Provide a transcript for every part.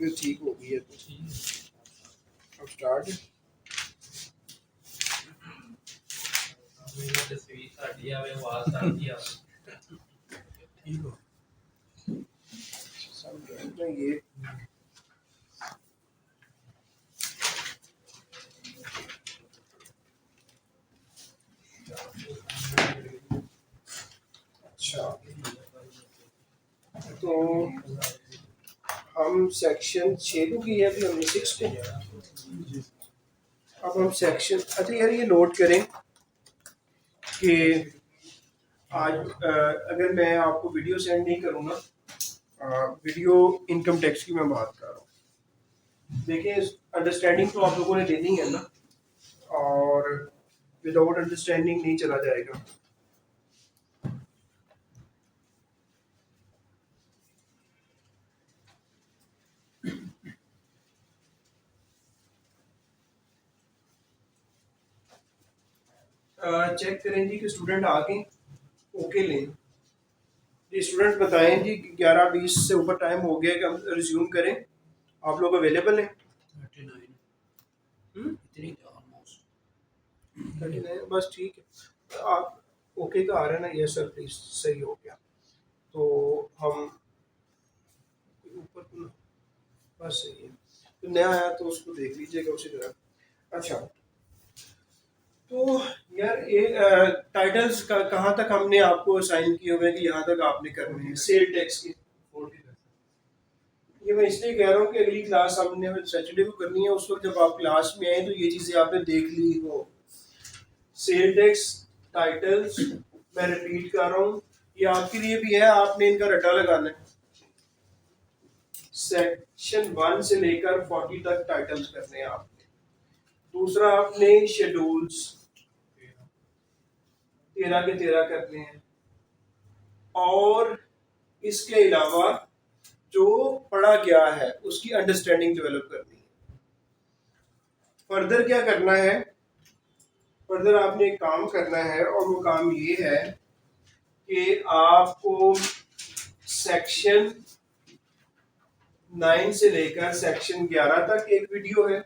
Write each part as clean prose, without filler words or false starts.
कि ठीक हो गई है तो अब स्टार्ट। ठीक हो सब ये अच्छा, तो हम सेक्शन 6 को किया अभी हमने 6 को। अब हम सेक्शन, अच्छा यार ये नोट करें कि आज अगर मैं आपको वीडियो सेंड नहीं करूँगा, वीडियो इनकम टैक्स की मैं बात कर रहा हूँ। देखिए अंडरस्टैंडिंग तो आप लोगों ने देनी है ना, और विदाउट अंडरस्टैंडिंग नहीं चला जाएगा। चेक करें जी कि स्टूडेंट आ गए, ओके लें जी। स्टूडेंट बताएं जी 11:20 से ऊपर टाइम हो गया कि हम रिज्यूम करें। आप लोग अवेलेबल हैं? 39 बस ठीक है। आप ओके का आ रहा है ना? यस सर प्लीज, सही हो गया। तो हम ऊपर को बस सही है, तो नया आया तो उसको देख लीजिएगा उसी तरह। अच्छा तो यार ये टाइटल्स का कहाँ तक हमने आपको असाइन किए हुए हैं कि यहाँ तक आपने करने हैं सेल टैक्स की? ये मैं इसलिए कह रहा हूँ कि अगली क्लास हमने सैटरडे को करनी है, उस वक्त जब आप क्लास में आए तो ये चीज़ें आपने देख ली हो। सेल टैक्स टाइटल्स मैं रिपीट कर रहा हूँ, ये आपके लिए भी है, आपने इनका रटा लगाना है। सेक्शन 1 से लेकर 40 तक टाइटल्स करने हैं आपने। दूसरा आपने शेड्यूल्स 13 के 13 करने हैं, और इसके अलावा जो पढ़ा गया है उसकी अंडरस्टैंडिंग डेवलप करनी है। फर्दर क्या करना है? फर्दर आपने एक काम करना है, और वो काम ये है कि आपको सेक्शन 9 से लेकर सेक्शन 11 तक एक वीडियो है,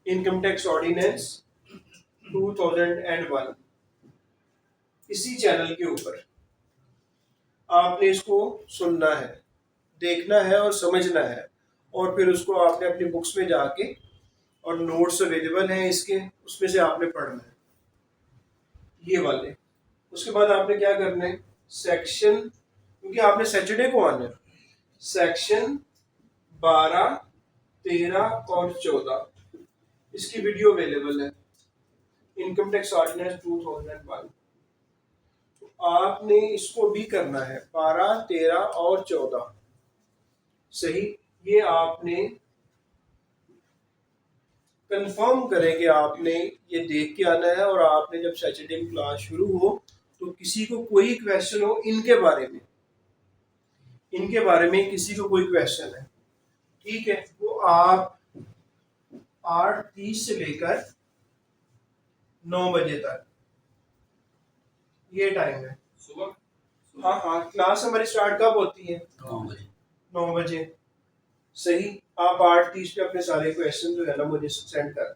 इनकम टैक्स ऑर्डिनेंस 2001, इसी चैनल के ऊपर आपने इसको सुनना है, देखना है और समझना है, और फिर उसको आपने अपनी बुक्स में जाके, और नोट्स अवेलेबल हैं इसके, उसमें से आपने पढ़ना है ये वाले। उसके बाद आपने क्या करना है, सेक्शन, क्योंकि आपने सैटरडे को आना है, सेक्शन 12, 13 और 14 इसकी वीडियो अवेलेबल है, इनकम टैक्स ऑर्डिनेंस 2001। तो आपने इसको भी करना है 12, 13 और 14, सही। ये आपने कंफर्म करें कि आपने ये देख के आना है, और आपने जब सैटरडे में क्लास शुरू हो तो किसी को कोई क्वेश्चन हो इनके बारे में, इनके बारे में किसी को कोई क्वेश्चन है, ठीक है, तो आप 8:30 से लेकर 9 बजे तक ये टाइम है सुबह। हाँ हाँ, क्लास हमारी स्टार्ट कब होती है? 9 बजे, सही। आप 8:30 पे अपने सारे क्वेश्चन जो है ना मुझे सेंड कर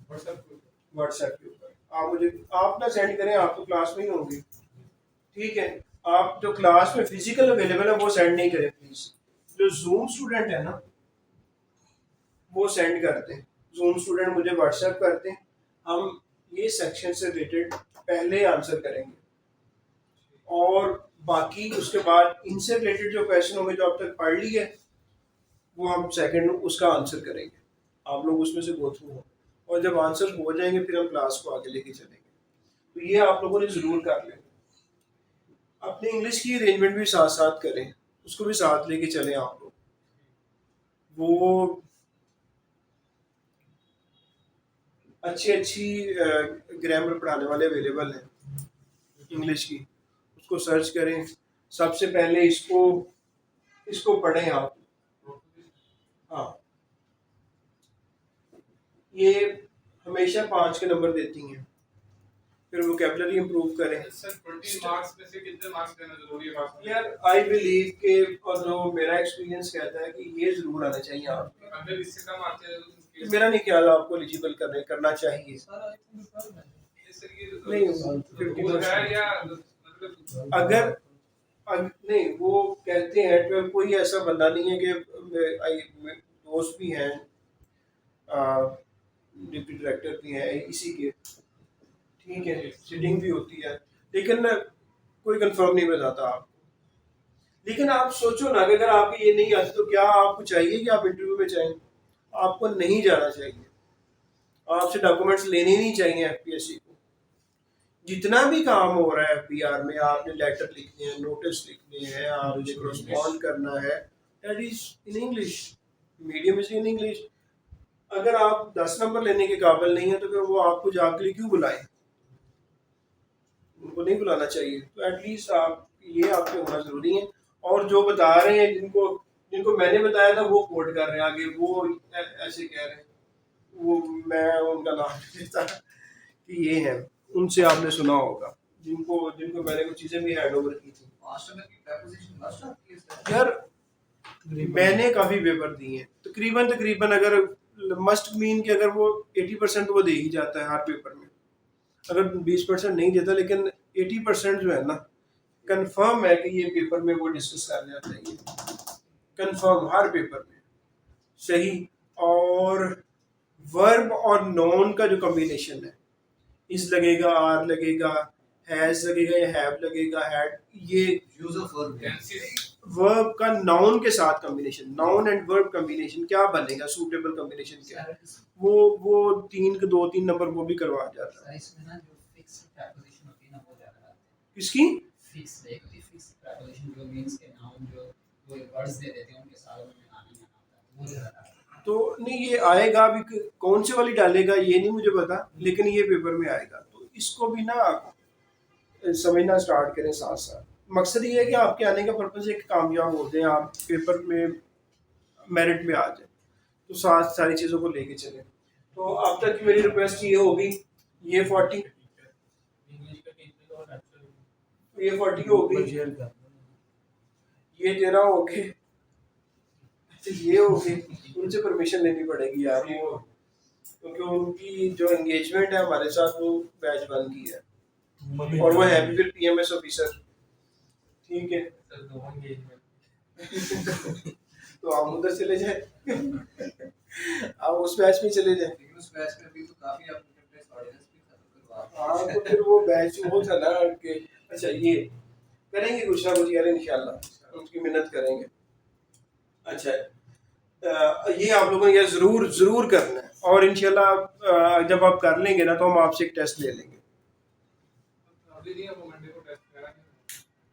व्हाट्सएप के ऊपर। आप मुझे आप ना सेंड करें, आप तो क्लास में ही होंगे, ठीक है। आप जो क्लास में फिजिकल अवेलेबल है वो सेंड नहीं करें प्लीज। जो जूम स्टूडेंट है ना वो सेंड करते हैं, जूम स्टूडेंट मुझे व्हाट्सएप करते हैं, हम ये सेक्शन से रिलेटेड पहले आंसर करेंगे, और बाकी उसके बाद इनसे रिलेटेड जो क्वेश्चन होंगे जो अब तक पढ़ ली है वो हम सेकंड उसका आंसर करेंगे। आप लोग उसमें से गो थ्रू हो, और जब आंसर हो जाएंगे फिर हम क्लास को आगे लेके चलेंगे। तो ये आप लोगों ने जरूर कर लेना। अपने इंग्लिश की अरेंजमेंट भी साथ साथ करें, उसको भी साथ लेके चलें आप लोग। वो अच्छी अच्छी ग्रामर पढ़ाने वाले अवेलेबल हैं इंग्लिश की, उसको सर्च करें। सबसे पहले इसको इसको पढ़ें आप। हाँ, ये हमेशा 5 के नंबर देती हैं, फिर वोकेबलरी इंप्रूव करें। सर 20 मार्क्स में से कितने मार्क्स देना जरूरी है पास होने यार आई बिलीव के, और जो मेरा एक्सपीरियंस कहता है कि ये जरूर आना चाहिए आपको। में? अगर इससे कम आते हैं तो मेरा नहीं ख्याल आपको एलिजिबल करना चाहिए। सर ये नहीं, रूल है या मतलब अगर नहीं, वो कहते हैं कि कोई ऐसा बंदा नहीं है कि दोस्त भी हैं, डिप्टी डायरेक्टर भी हैं इसी के, ठीक है, सीटिंग भी होती है, लेकिन कोई कंफर्म नहीं बताता आपको। लेकिन आप सोचो ना कि अगर आपकी ये नहीं आती तो क्या आपको चाहिए कि आप इंटरव्यू में जाएं? आपको नहीं जाना चाहिए, आपसे डॉक्यूमेंट्स लेने नहीं चाहिए एफपीएससी को। जितना भी काम हो रहा है एफबीआर में, आपने लेटर लिखने हैं, नोटिस लिखने हैं, आपने रिस्पॉन्ड करना है, that is in English, medium is in English. अगर आप 10 नंबर लेने के काबिल नहीं है तो फिर वो आपको जाके लिए क्यों बुलाएं? उनको नहीं बुलाना चाहिए। तो एटलीस्ट आप ये आपके होना जरूरी है। और जो बता रहे हैं, जिनको जिनको मैंने बताया था वो कोट कर रहे हैं आगे, वो ऐसे कह रहे हैं, वो मैं उनका नाम नहीं लेता कि ये है, उनसे आपने सुना होगा, जिनको जिनको मैंने कुछ चीजें भी हैंड ओवर की थी। यार मैंने काफी पेपर दिए हैं, तकरीबन तकरीबन अगर मस्ट मीन कि अगर वो 80% वो दे ही जाता है हर पेपर में। अगर 20% नहीं देता, लेकिन 80% जो है ना, कंफर्म है कि ये पेपर में वो डिस्कस कर जाता है, ये कंफर्म हर पेपर में सही। और वर्ब और नॉन का जो कॉम्बिनेशन है, इस लगेगा, आर लगेगा, हैज लगेगा या हैव लगेगा, हैड, ये यूज ऑफ वर्ब वर्ब का नाउन के साथ combination, noun and verb combination क्या बनेगा, सूटेबल कॉम्बिनेशन क्या है, वो 2-3 नंबर वो भी करवा जाता है। इसमें ना जो फिक्स प्रीपोजिशन होती है ना, वो ज्यादा आती है। किसकी फिक्स प्रीपोजिशन जो मींस के नाउन जो वो वर्ड्स दे देते हैं, उनके साथ में आना ही आना होता है, वो ज्यादा आता है। तो नहीं, ये आएगा अभी, कौन से वाली डालेगा ये नहीं मुझे पता, लेकिन ये पेपर में आएगा, तो इसको भी ना समझना स्टार्ट करें साथ साथ। मकसद ये है कि आपके आने का पर्पज एक कामयाब हो जाए, आप पेपर में मेरिट में आ जाए, तो साथ सारी चीज़ों को लेके चलें। तो अब तक की मेरी रिक्वेस्ट ये होगी, ये 40 ये 40 हो गई, ये 13 हो गए, ये हो गए। उनसे परमिशन लेनी पड़ेगी यार, वो क्योंकि उनकी जो एंगेजमेंट है हमारे साथ वो बैच बन की है, और वो है भी फिर पीएमएस ऑफिसर, ठीक है। तो आप उधर चले जाए आप उस बैच में चले जाए। लेकिन उस बैच में भी तो काफी आप टेस्ट ऑडियंस भी खत्म करवा। हाँ, तो फिर वो बैच वो था ना कि अच्छा ये करेंगे कुछ ना कुछ यार, इंशाल्लाह उसकी मेहनत करेंगे। अच्छा ये आप लोगों ने ये जरूर जरूर करना है, और इंशाल्लाह जब आप कर लेंगे ना तो हम आपसे एक टेस्ट ले लेंगे।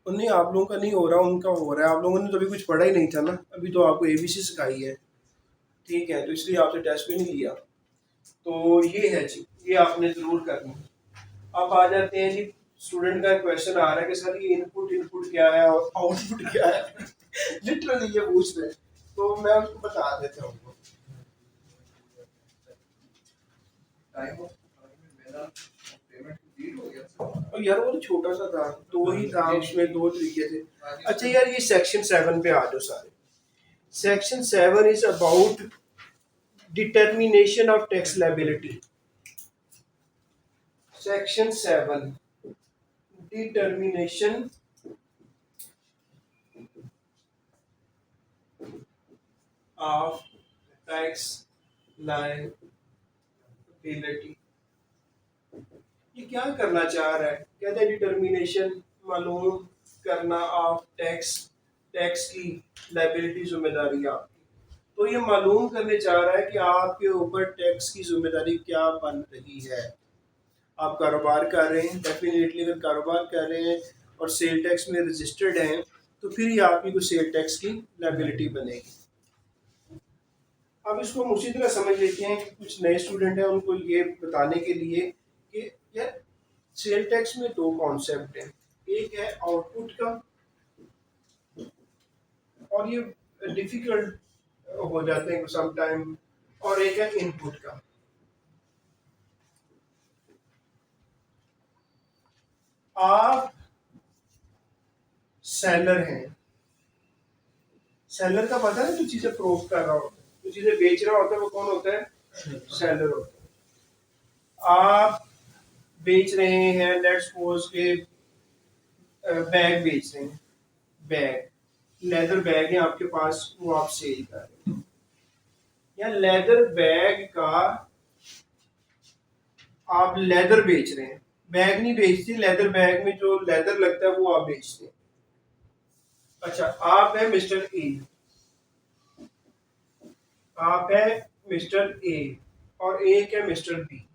नहीं, आप लोगों का नहीं हो रहा, उनका हो रहा है। आप लोगों ने तो अभी कुछ पढ़ा ही नहीं था ना, अभी तो आपको एबीसी सिखाई है, ठीक है, तो इसलिए आपसे टेस्ट भी नहीं लिया। तो ये है जी, ये आपने जरूर करना है। अब आ जाते हैं जी, स्टूडेंट का क्वेश्चन आ रहा है कि सर ये इनपुट क्या है और आउटपुट क्या है लिटरली ये पूछ रहे हैं, तो मैं उसको बता देता हूँ। और यार वो तो छोटा सा था, दो ही था, उसमें 2 तरीके थे। अच्छा यार, ये सेक्शन 7 पे आ जाओ सारे। Section 7 is about determination of tax liability. Section 7 determination of tax liability. ये क्या करना चाह रहा है? कहते हैं डिटर्मिनेशन, मालूम करना ऑफ टैक्स की लायबिलिटी, जिम्मेदारी आपकी। तो ये मालूम करने चाह रहा है कि आपके ऊपर टैक्स की जिम्मेदारी क्या बन रही है। आप कारोबार कर रहे हैं, डेफिनेटली अगर कारोबार कर रहे हैं और सेल टैक्स में रजिस्टर्ड हैं, तो फिर ही आपकी कोई सेल टैक्स की लायबिलिटी बनेगी। अब इसको हम उसी तरह समझ लेते हैं कि कुछ नए स्टूडेंट हैं, उनको ये बताने के लिए कि यार सेल टैक्स में 2 कॉन्सेप्ट हैं, एक है आउटपुट का, और ये डिफिकल्ट हो जाते हैं सम टाइम, और एक है इनपुट का। आप सेलर हैं, सेलर का पता है, जो चीजें प्रोव कर रहा होता है, जो चीजें बेच रहा होता है, वो कौन होता है? सेलर होता है। आप बेच रहे हैं, लेट्स सपोज के बैग बेच रहे हैं, बैग लेदर बैग है आपके पास, वो आप सेल कर रहे हैं, या लेदर बैग का आप लेदर बेच रहे हैं, बैग नहीं बेचते, लेदर बैग में जो लेदर लगता है वो आप बेचते हैं। अच्छा, आप है मिस्टर ए, आप है मिस्टर ए और एक है मिस्टर बी।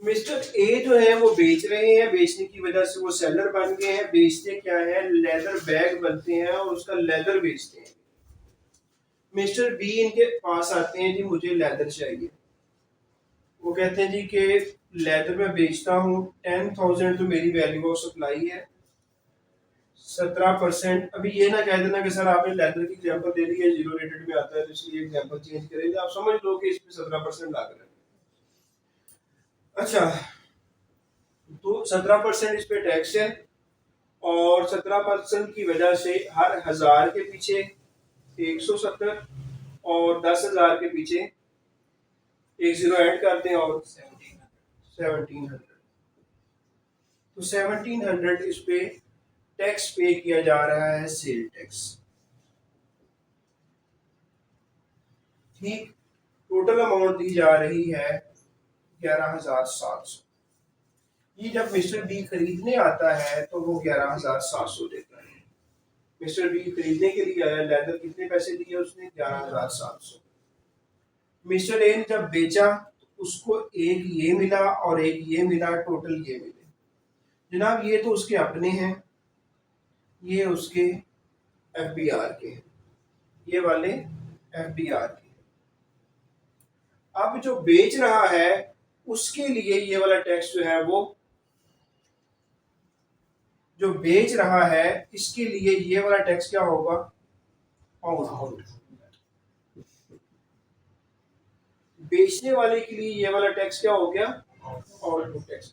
मिस्टर ए जो है वो बेच रहे हैं, बेचने की वजह से वो सेलर बन गए हैं। बेचते क्या है? लेदर बैग बनते हैं और उसका लेदर बेचते हैं। मिस्टर बी इनके पास आते हैं, जी मुझे लेदर चाहिए। वो कहते हैं जी कि लेदर में बेचता हूँ 10,000 तो मेरी वैल्यू ऑफ सप्लाई है, 17%। अभी ये ना कह देना कि सर आपने लेदर की एग्जांपल दे दी है, जीरो रेटेड में आता है तो इसलिए एग्जांपल चेंज करेंगे। आप समझ लो कि इस पे 17% लग रहा है। अच्छा, तो 17% इस पे टैक्स है और 17% की वजह से हर 1000 के पीछे 170 और 10,000 के पीछे एक जीरो ऐड कर दें और 1700। तो 1700 इस पे टैक्स पे किया जा रहा है, सेल टैक्स। ठीक, टोटल अमाउंट दी जा रही है 11,700। ये जब मिस्टर बी खरीदने आता है तो वो 11,700 देता है। मिस्टर बी खरीदने के लिए आया, लेदर कितने पैसे दिए उसने? 11,700। मिस्टर ए ने जब बेचा तो उसको एक ये मिला और एक ये मिला, टोटल ये मिले। जनाब ये तो उसके अपने हैं, ये उसके एफबीआर के हैं, ये वाले एफबीआर के हैं। अब जो बेच रहा है उसके लिए ये वाला टैक्स जो है, वो जो बेच रहा है इसके लिए ये वाला टैक्स क्या होगा? आउटपुट। बेचने वाले के लिए ये वाला टैक्स क्या हो गया? Output tax.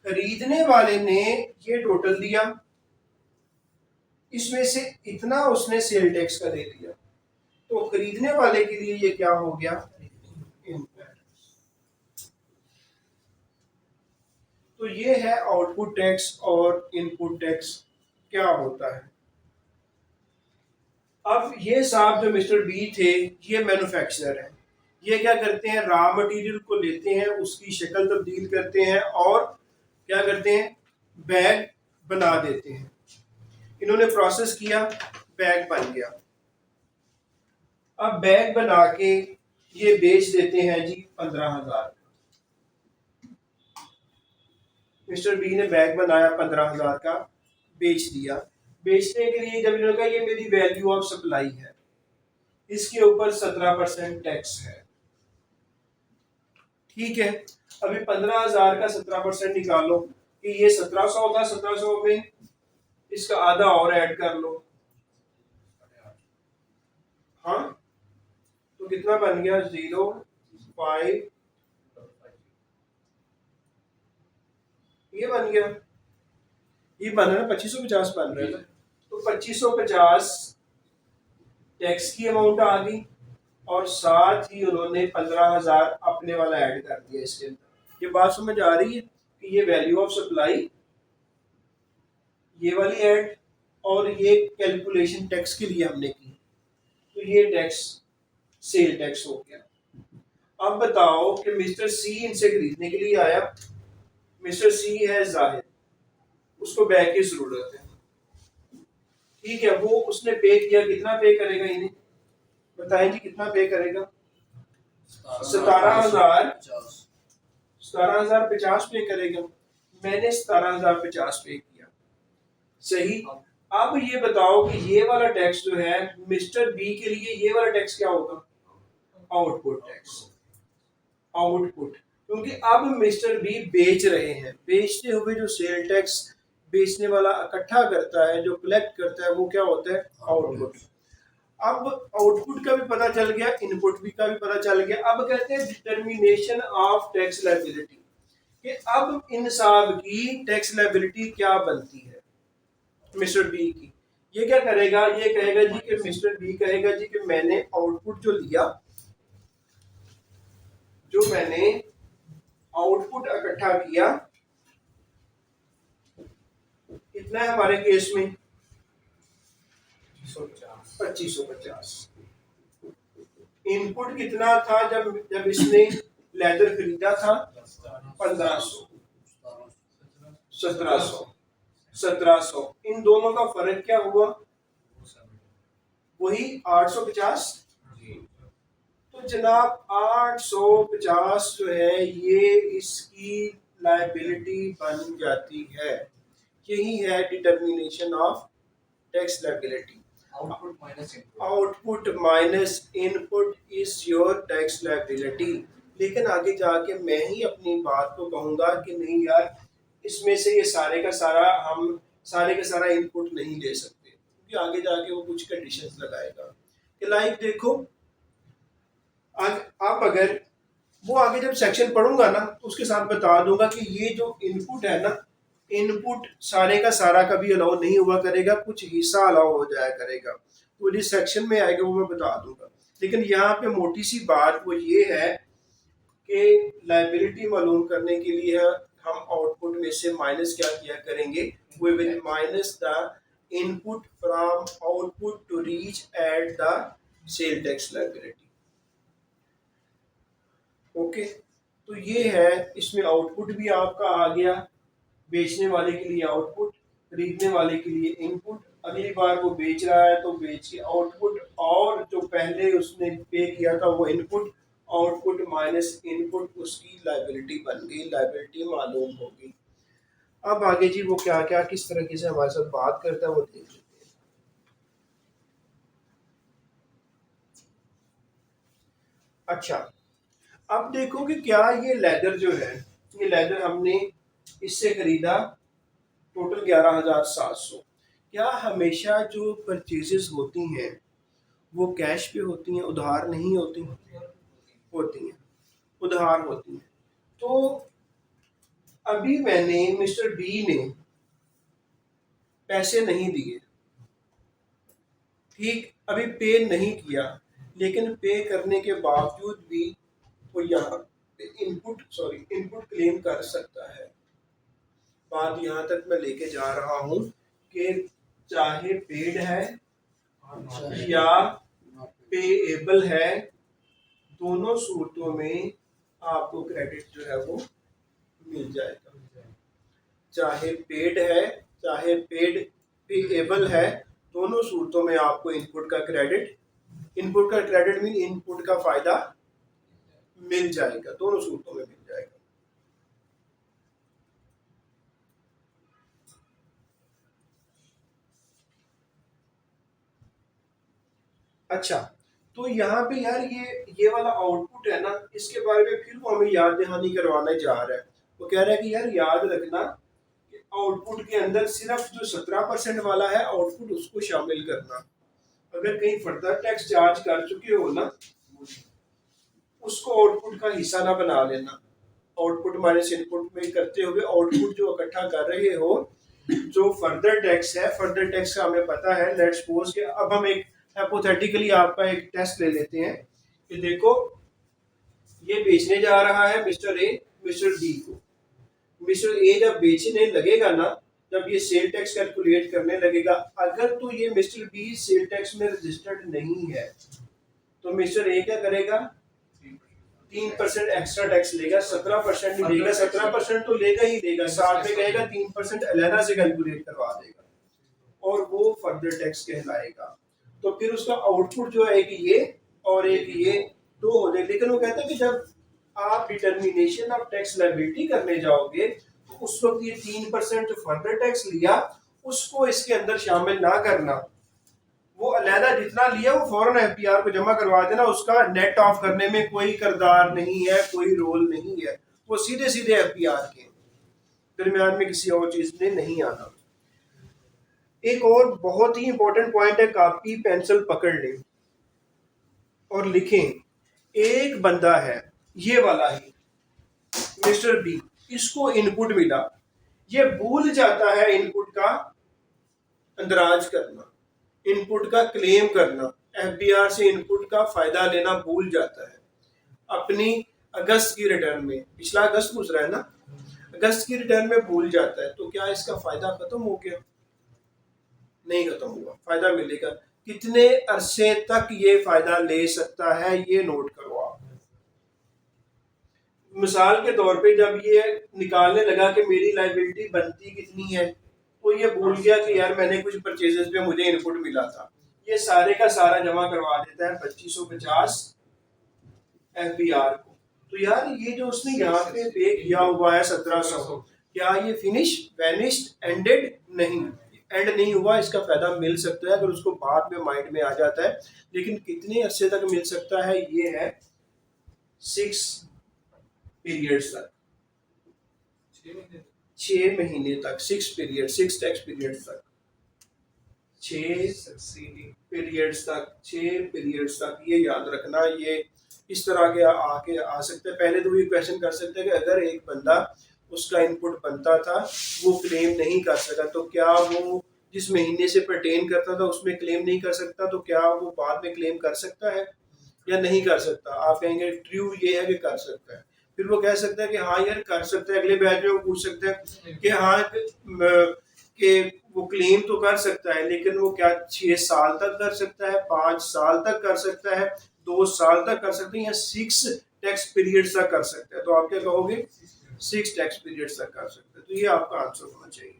खरीदने वाले ने ये टोटल दिया, इसमें से इतना उसने सेल टैक्स का दे दिया, तो खरीदने वाले के लिए ये क्या हो गया? इनपुट। तो ये है आउटपुट टैक्स और इनपुट टैक्स क्या होता है। अब ये साहब जो मिस्टर बी थे, ये मैन्युफैक्चरर है। ये क्या करते हैं? रॉ मटेरियल को लेते हैं, उसकी शक्ल तब्दील करते हैं और क्या करते हैं? बैग बना देते हैं। इन्होंने प्रोसेस किया, बैग बन गया। अब बैग बना के ये बेच देते हैं जी 15,000। मिस्टर बी ने बैग बनाया 15,000 का, बेच दिया। बेचने के लिए जब इन्होंने कहा ये मेरी वैल्यू ऑफ सप्लाई है, इसके ऊपर 17% टैक्स है। ठीक है, अभी 15,000 का 17% निकालो कि ये 1700 होगा, 1700 में इसका आधा और ऐड कर लो। हाँ, तो कितना बन गया? 0.5, ये बन गया, ये बन रहा है 2550 बन रहा है। तो 2550 टैक्स की अमाउंट आ गई और साथ ही उन्होंने 15,000 अपने वाला ऐड कर दिया इसके अंदर। ये बात समझ आ रही है कि ये वैल्यू ऑफ सप्लाई, ये वाली ऐड और ये कैलकुलेशन टैक्स के लिए हमने की, तो ये टैक्स सेल टैक्स हो गया। अब बताओ कि मिस्टर सी इनसे खरीदने के लिए आया। मिस्टर सी है जाहिद, उसको बैग की जरूरत है। ठीक है, वो उसने पे किया, कितना पे करेगा इन्हें? बताएं जी, कितना पे करेगा? 17,050 पे करेगा। मैंने 17,050 पे किया, सही। अब ये बताओ कि ये वाला टैक्स जो है मिस्टर बी के लिए, ये वाला टैक्स क्या होगा? Output tax. आउटपुट, क्योंकि अब मिस्टर बी बेच रहे हैं, बेचते हुए जो सेल टैक्स बेचने वाला इकट्ठा करता है, जो कलेक्ट करता है, वो क्या होता है? आउटपुट। अब आउटपुट का भी पता चल गया, इनपुट भी का भी पता चल गया। अब कहते हैं डिटर्मिनेशन ऑफ टैक्स लायबिलिटी, कि अब इन साहब की टैक्स लायबिलिटी क्या बनती है मिस्टर बी की। ये क्या करेगा, ये कहेगा जी कि मिस्टर बी कहेगा जी कि मैंने आउटपुट जो लिया, जो मैंने आउटपुट इकट्ठा किया, कितना है हमारे केस में 2550। इनपुट कितना था जब जब इसने लेदर खरीदा था 1500, 1700। इन दोनों का फर्क क्या हुआ, वही 850। तो जनाब 850 जो है ये इसकी लायबिलिटी बन जाती है। यही है determination of tax liability. Output minus input is your tax liability. लेकिन आगे जाके मैं ही अपनी बात को कहूंगा कि नहीं यार, इसमें से ये सारे का सारा इनपुट नहीं ले सकते, क्योंकि आगे जाके वो कुछ कंडीशंस लगाएगा कि लाइक देखो, आप अगर वो आगे जब सेक्शन पढ़ूंगा ना तो उसके साथ बता दूंगा कि ये जो इनपुट है ना, इनपुट सारे का सारा कभी अलाउ नहीं हुआ करेगा, कुछ हिस्सा अलाउ हो जाया करेगा। तो जिस सेक्शन में आएगा वो मैं बता दूंगा। लेकिन यहाँ पे मोटी सी बात वो ये है कि लायबिलिटी मालूम करने के लिए हम आउटपुट में से माइनस क्या किया करेंगे, we will minus the input from output to reach at the sale tax liability. Okay, तो ये है, इसमें आउटपुट भी आपका आ गया, बेचने वाले के लिए आउटपुट, खरीदने वाले के लिए इनपुट। अगली बार वो बेच रहा है तो बेच के आउटपुट, और जो पहले उसने पे किया था वो इनपुट, आउटपुट माइनस इनपुट उसकी लायबिलिटी बन गई, लायबिलिटी मालूम होगी। अब आगे जी वो क्या क्या किस तरीके से हमारे साथ बात करता है वो देख लेते हैं। अच्छा, अब देखो कि क्या ये लेदर जो है, ये लेदर हमने इससे खरीदा टोटल 11,700। क्या हमेशा जो परचेजेस होती हैं वो कैश पे होती हैं, उधार नहीं होती? होती हैं, उधार होती हैं। तो अभी मैंने मिस्टर बी ने पैसे नहीं दिए, ठीक, अभी पे नहीं किया, लेकिन पे करने के बावजूद भी वो यहाँ पे इनपुट क्लेम कर सकता है। बात यहाँ तक मैं लेके जा रहा हूँ कि चाहे पेड है या पेएबल है, दोनों सूरतों में आपको क्रेडिट जो है वो मिल जाएगा। चाहे पेड है चाहे पेएबल है, दोनों सूरतों में आपको इनपुट का क्रेडिट मीन इनपुट का फायदा मिल जाएगा, दोनों सूरतों में मिल जाएगा। अच्छा, तो यहाँ पे यार ये वाला आउटपुट है ना, इसके बारे में फिर वो हमें याद दहानी करवाने जा रहा है। वो कह रहा है कि यार याद रखना कि आउटपुट के अंदर सिर्फ जो 17% वाला है आउटपुट उसको शामिल करना। अगर कहीं फर्दर टैक्स चार्ज कर चुके हो ना, उसको आउटपुट का हिस्सा ना बना लेना। आउटपुट माइनस इनपुट में करते हुए आउटपुट जो इकट्ठा कर रहे हो, जो फर्दर टैक्स है, फर्दर टैक्स का हमें पता है। लेट्स सपोज कि अब हम एक हाइपोथेटिकली आपका एक टेस्ट ले लेते हैं कि देखो ये बेचने जा रहा है मिस्टर ए मिस्टर डी को। मिस्टर ए जब बेचने लगेगा ना, जब ये सेल टैक्स कैलकुलेट करने लगेगा, अगर तो ये मिस्टर बी सेल टैक्स में रजिस्टर्ड नहीं है तो मिस्टर ए क्या करेगा, 3% एक्स्ट्रा टैक्स लेगा, 17% नहीं लेगा, 17% तो लेगा ही लेगा, साथ में कहेगा 3% अलहदा से कैलकुलेट करवा देगा और वो फर्दर टैक्स कहलाएगा। तो फिर उसका आउटपुट जो है कि ये और एक ये दो हो जाए। लेकिन वो कहता है कि जब आप डिटर्मिनेशन ऑफ टैक्स लायबिलिटी करने जाओगे तो उस वक्त ये 3% फर्दर टैक्स लिया उसको इसके अंदर शामिल ना करना, वो अलहदा जितना लिया वो फौरन एफपीआर को जमा करवा देना, उसका नेट ऑफ करने में कोई किरदार नहीं है, कोई रोल नहीं है, वो सीधे सीधे एफपीआर के दरमियान में किसी और चीज में नहीं आना। एक और बहुत ही इंपॉर्टेंट पॉइंट है, कॉपी पेंसिल पकड़ लें। और लिखें एक बंदा है ये वाला ही मिस्टर बी, इसको इनपुट मिला, ये भूल जाता है इनपुट का अंदराज करना, इनपुट का क्लेम करना, एफबीआर से इनपुट का फायदा लेना भूल जाता है। अपनी अगस्त की रिटर्न में, पिछला अगस्त गुजरा है ना, अगस्त की रिटर्न में भूल जाता है, तो क्या इसका फायदा खत्म हो गया? नहीं खत्म हुआ, फायदा मिलेगा। कितने अरसे तक ये फायदा ले सकता है ये नोट करो आप। मिसाल के तौर पे जब ये निकालने लगा कि मेरी लायबिलिटी बनती कितनी है, तो ये भूल गया कि यार मैंने कुछ परचेजेस पे मुझे इनपुट मिला था, ये सारे का सारा जमा करवा देता है 2550 एफबीआर को। तो यार ये जो उसने यहाँ पे पे किया हुआ है 1700, क्या ये फिनिश, वैनिश्ड, एंडेड? नहीं, एंड नहीं हुआ। इसका फायदा मिल सकता है अगर उसको बाद में माइंड में आ जाता है, लेकिन कितने अरसे तक मिल सकता है? ये है 6 पीरियड्स तक, 6 महीने तक, 6 पीरियड, 6 टैक्स पीरियड्स तक, 6 पीरियड्स तक, 6 पीरियड्स तक। ये याद रखना, ये इस तरह के आके आ सकते हैं। पहले तो ये क्वेश्चन कर सकते हैं कि अगर एक बंदा उसका इनपुट बनता था वो क्लेम नहीं कर सका, तो क्या वो जिस महीने से परटेन करता था उसमें क्लेम नहीं कर सकता, तो क्या वो बाद में क्लेम कर सकता है या नहीं कर सकता? आप कहेंगे ट्रू ये है कि कर सकता है। फिर वो कह सकता है कि हाँ यार कर सकता है। अगले बैच में वो पूछ सकते हैं कि हाँ कि वो क्लेम तो कर सकता है, लेकिन वो क्या 6 साल तक कर सकता है, 5 साल तक कर सकता है, 2 साल तक कर सकते हैं, या 6 टैक्स पीरियड तक कर सकते हैं? तो आप क्या कहोगे? 6 टैक्स पीरियड तक कर सकते हैं। तो ये आपका आंसर होना चाहिए।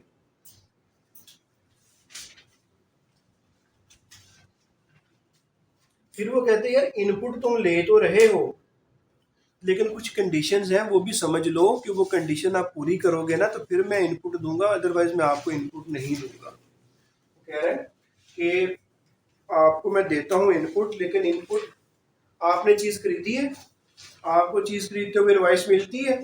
फिर वो कहते हैं यार इनपुट तुम ले तो रहे हो, लेकिन कुछ कंडीशंस हैं वो भी समझ लो कि वो कंडीशन आप पूरी करोगे ना तो फिर मैं इनपुट दूंगा, अदरवाइज मैं आपको इनपुट नहीं दूंगा। कह रहे हैं कि आपको मैं देता हूँ इनपुट, लेकिन इनपुट आपने चीज खरीदी है, आपको चीज खरीदते हुए इनवॉइस मिलती है,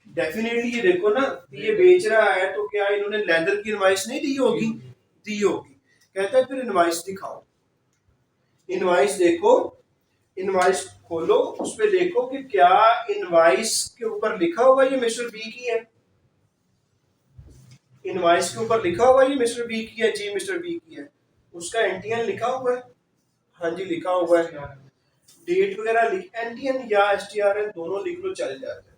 डेफिनेटली ये देखो ना ये बेच रहा है, तो क्या इन्होंने लेदर की इनवॉइस नहीं दी होगी? दी होगी। कहता है फिर इनवॉइस दिखाओ, इनवॉइस देखो, इनवॉइस खोलो, उसपे देखो कि क्या इनवॉइस के ऊपर लिखा हुआ ये मिस्टर बी की है, इनवॉइस के ऊपर लिखा हुआ ये मिस्टर बी की है, जी मिस्टर बी की है, उसका एनटीएन लिखा हुआ है, हाँ जी लिखा हुआ है, डेट वगैरह लिख, एनटीएन या एसटीआरएन दोनों लिख लो चल जाता है,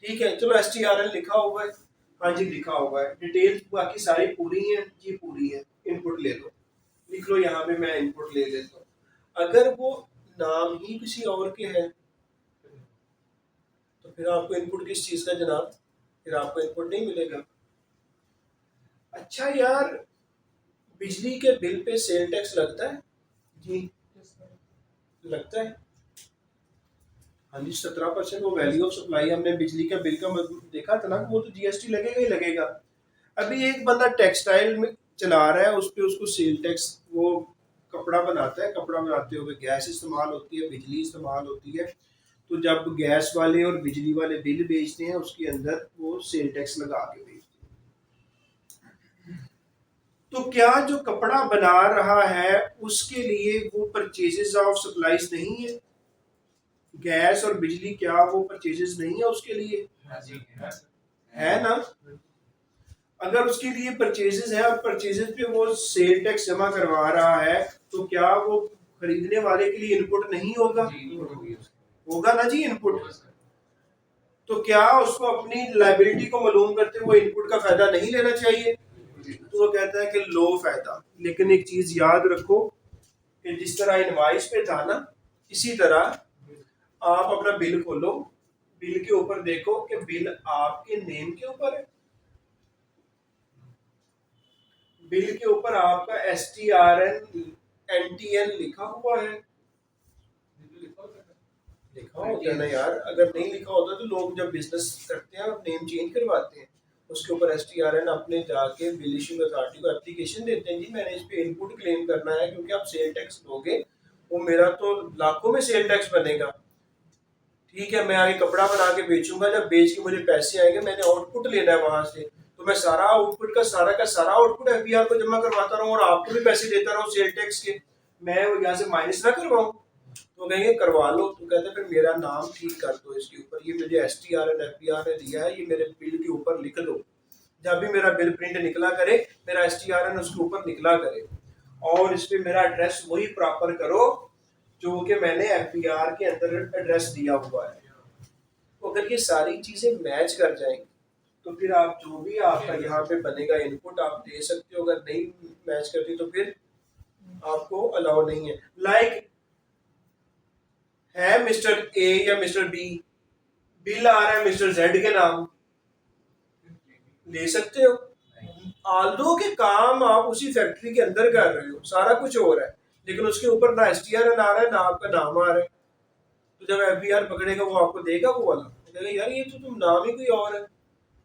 ठीक है। चलो एसटीआरएन लिखा हुआ है, हाँ जी लिखा हुआ है, डिटेल्स बाकी सारी पूरी है जी, पूरी है, इनपुट ले लो, लिख लो यहाँ पे, मैं इनपुट ले लेता हूँ। अगर वो नाम ही किसी और के हैं तो फिर आपको इनपुट किस चीज का जनाब? फिर आपको इनपुट नहीं मिलेगा। अच्छा यार बिजली के बिल पे सेल टैक्स लगता है? जी लगता है, हाँ जी 17% वो वैल्यू ऑफ सप्लाई, हमने बिजली का बिल का देखा था ना, वो तो जीएसटी लगेगा ही लगेगा। अभी एक बंदा टेक्सटाइल में चला रहा है, उस पर उसको सेल टैक्स, वो कपड़ा बनाता है, कपड़ा बनाते हुए गैस इस्तेमाल होती है, बिजली इस्तेमाल होती है, तो जब गैस वाले और बिजली वाले बिल बेचते हैं उसके अंदर वो सेल टैक्स लगा के बेचते हैं। तो क्या जो कपड़ा बना रहा है उसके लिए वो परचेजेस ऑफ सप्लाईज नहीं है? गैस और बिजली क्या वो परचेजेस नहीं है उसके लिए? है ना। अगर उसके लिए परचेजेस है और परचेजेस पे वो सेल टैक्स जमा करवा रहा है, तो क्या वो खरीदने वाले के लिए इनपुट नहीं होगा? होगा ना जी इनपुट। तो क्या उसको अपनी लायबिलिटी को मालूम करते हुए इनपुट का फायदा नहीं लेना चाहिए? तो वो कहता है कि लो फायदा। लेकिन एक चीज याद रखो कि जिस तरह इनवॉइस पे था ना, इसी तरह आप अपना बिल खोलो, बिल के ऊपर देखो कि बिल आपके नेम के ऊपर है, बिल के ऊपर आपका एसटीआरएन एनटीएन लिखा हुआ है, लिखा होता है ना यार। अगर नहीं लिखा होता तो लोग जब बिजनेस करते हैं और नेम चेंज करवाते हैं उसके ऊपर एसटीआरएन अपने जाके बिल इशू अथॉरिटी को एप्लीकेशन देते हैं, जी मैंने इस पे इनपुट क्लेम करना है क्योंकि आप सेल टैक्स दोगे, वो मेरा तो लाखों में सेल टैक्स बनेगा, ठीक है। मैं आगे कपड़ा बना के बेचूंगा, जब बेच के मुझे पैसे आएंगे, मैंने आउटपुट लेना है वहां से, तो मैं सारा आउटपुट का सारा आउटपुट एफबीआर को जमा करवाता रहूं और आपको भी पैसे देता रहूं सेल टैक्स के, मैं वो यहाँ से माइनस ना करवाऊँ, तो कहेंगे करवा लो, तो कहते हैं फिर मेरा नाम ठीक कर दो इसके ऊपर, ये मुझे STR एंड FPR ने दिया है, ये मेरे बिल के ऊपर लिख दो, जब भी मेरा बिल प्रिंट निकला करे मेरा STR एंड उसके ऊपर निकला करे, और इस पे मेरा एड्रेस वही प्रॉपर करो जो कि मैंने FPR के अंदर एड्रेस दिया हुआ है। तो अगर ये सारी चीज़ें मैच कर जाएंगी तो फिर आप जो भी आपका यहाँ पे बनेगा इनपुट आप दे सकते हो, अगर नहीं मैच करती तो फिर आपको अलाउ नहीं है। लाइक है मिस्टर A या मिस्टर B, बिल आ रहा है मिस्टर Z के नाम, ले सकते हो। आल्दो के काम आप उसी फैक्ट्री के अंदर कर रहे हो, सारा कुछ हो रहा है, लेकिन उसके ऊपर ना STR आ रहा है ना आपका नाम आ रहा है, तो जब FBR पकड़ेगा वो आपको देगा वो वाला, कहेगा यार ये तो तुम नाम ही कोई और है,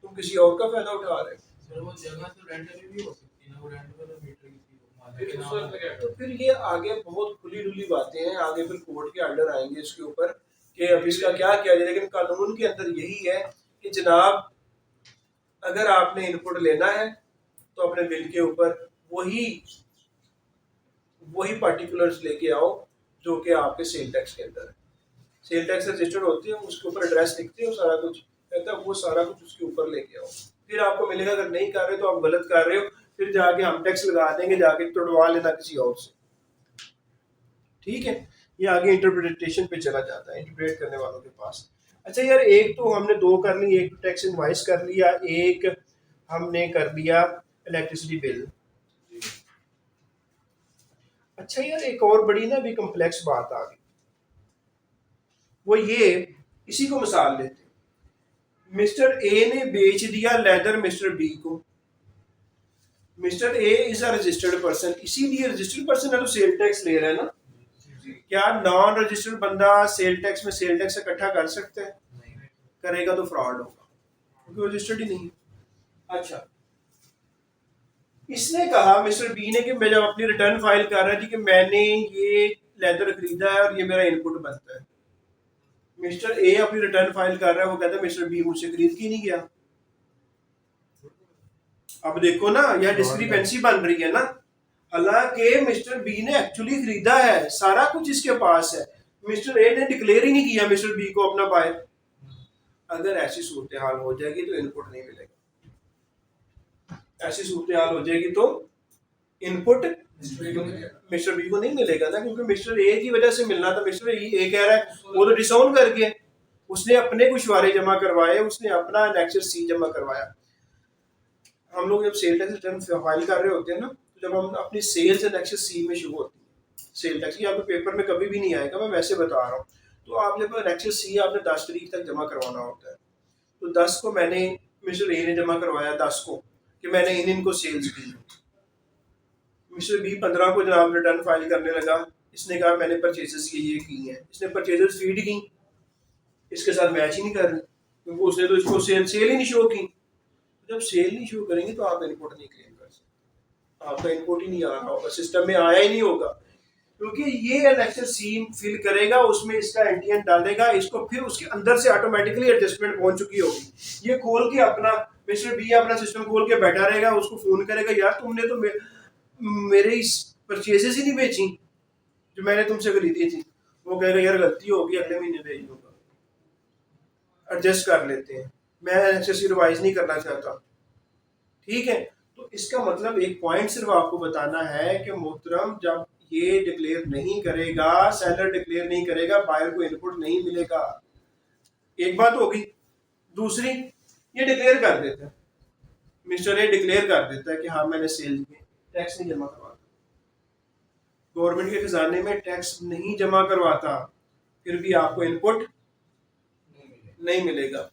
तुम किसी और का फायदा उठा रहे हो। सर वो जगह तो रेंट में भी हो सकती है ना, वो रेंट वाला मीटर किसी को मालिक फिर के उस नाम वक्त क्या तो फिर ये आगे बहुत खुली डुली बातें हैं, आगे फिर कोर्ट के अंडर आएंगे इसके ऊपर कि अब इसका क्या किया जाए, लेकिन कानून के अंदर यही है कि जनाब अगर आपने इनपुट लेना है तो अपने बिल के ऊपर वही पार्टिकुलर्स लेके आओ जो कि आपके सेल टैक्स के अंदर है। सेल टैक्स रजिस्टर्ड होती है, उसके ऊपर एड्रेस लिखते हो, सारा कुछ कहता है, वो सारा कुछ उसके ऊपर लेके आओ, फिर आपको मिलेगा। अगर नहीं कर रहे तो आप गलत कर रहे हो, फिर जाके हम टैक्स लगा देंगे, जाके तोड़वा लेना किसी और से, ठीक है। ये आगे इंटरप्रिटेशन पे चला जाता है, इंटरप्रेट करने वालों के पास। अच्छा यार, एक तो हमने दो कर ली, एक टैक्स इनवाइस कर लिया, एक हमने कर लिया इलेक्ट्रिसिटी बिल। अच्छा यार, एक और बड़ी ना भी कम्प्लेक्स बात आ गई, वो ये, इसी को मिसाल लेते हैं, मिस्टर ए ने बेच दिया लेदर मिस्टर बी को। Mister A is a registered person, इसीलिए रजिस्टर्ड पर्सन है तो सेल टैक्स ले रहा है ना। क्या नॉन रजिस्टर्ड बंदा सेल टैक्स में सेल टैक्स इकट्ठा कर सकता है? करेगा तो फ्रॉड होगा, क्योंकि रजिस्टर्ड ही नहीं है। अच्छा, इसने कहा मिस्टर बी ने कि मैं जब अपनी रिटर्न फाइल कर रहा थी कि मैंने ये लेदर खरीदा है और ये मेरा इनपुट बनता है। मिस्टर ए अपनी रिटर्न फाइल कर रहा है, वो कहता है मिस्टर बी मुझसे खरीद के नहीं गया। अब देखो ना, यह डिस्क्रिपेंसी बन रही है ना, हालांकि मिस्टर बी ने एक्चुअली खरीदा है, सारा कुछ इसके पास है, मिस्टर ए ने डिक्लेयर ही नहीं किया मिस्टर बी को अपना बायर। अगर ऐसी सूरत हाल हो जाएगी तो इनपुट नहीं मिलेगा, ऐसी सूरत हाल हो जाएगी तो इनपुट मिस्टर बी को नहीं मिलेगा ना, क्योंकि मिस्टर ए की वजह से मिलना था। मिस्टर ए कह रहा है वो तो डिसऑन कर गया, उसने अपने कुशवारे जमा करवाए, उसने अपना एनेक्सस सी जमा करवाया। हम लोग जब सेल टैक्स रिटर्न फाइल कर रहे होते हैं ना, तो जब हम अपनी सेल्स एनेक्सस सी में शुरू होती है सेल टैक्स, ये आपके पेपर में कभी भी नहीं आएगा, मैं वैसे बता रहा हूँ। तो आप जब एनेक्सस सी आपने 10 तारीख तक जमा करवाना होता है, तो 10 को मैंने मिस्टर ए ने जमा करवाया, 10 को कि मैंने इनको सेल्स की। मिस्टर बी 15 को जनाब रिटर्न फाइल करने लगा, इसने कहा मैंने परचेजेस ये की हैं, इसने परचेजेस फीड की, इसके साथ मैच ही नहीं कर रही, क्योंकि उसने तो इसको सेल ही नहीं शो की। जब सेल नहीं शो करेंगे तो आप इनपुट नहीं क्लेम कर सकते, आपका इनपुट ही नहीं आ रहा होगा, सिस्टम में आया ही नहीं होगा, क्योंकि ये एनेक्सस सी फिल करेगा, उसमें इसका एंटीएन डालेगा, इसको फिर उसके अंदर से ऑटोमेटिकली एडजस्टमेंट पहुंच चुकी होगी। ये खोल के अपना मिस्टर बी अपना सिस्टम खोल के बैठा रहेगा, उसको फोन करेगा, यार तुमने तो मेरे इस परचेजेस ही नहीं बेची जो मैंने तुमसे खरीदी थी। वो कहेगा यार गलती होगी, अगले महीने भेज दूंगा, एडजस्ट कर लेते हैं, मैं एनेक्सस रिवाइज नहीं करना चाहता, ठीक है। तो इसका मतलब एक पॉइंट सिर्फ आपको बताना है कि मोहतरम, जब ये डिक्लेयर नहीं करेगा, सेलर डिक्लेयर नहीं करेगा, बायर को इनपुट नहीं मिलेगा। एक बात होगी। दूसरी, ये डिक्लेयर कर देता है, मिस्टर ए डिक्लेयर कर देता है कि हाँ मैंने सेल किए, टैक्स नहीं जमा करवाता, गवर्नमेंट के खजाने में टैक्स नहीं जमा करवाता, फिर भी आपको इनपुट नहीं मिलेगा।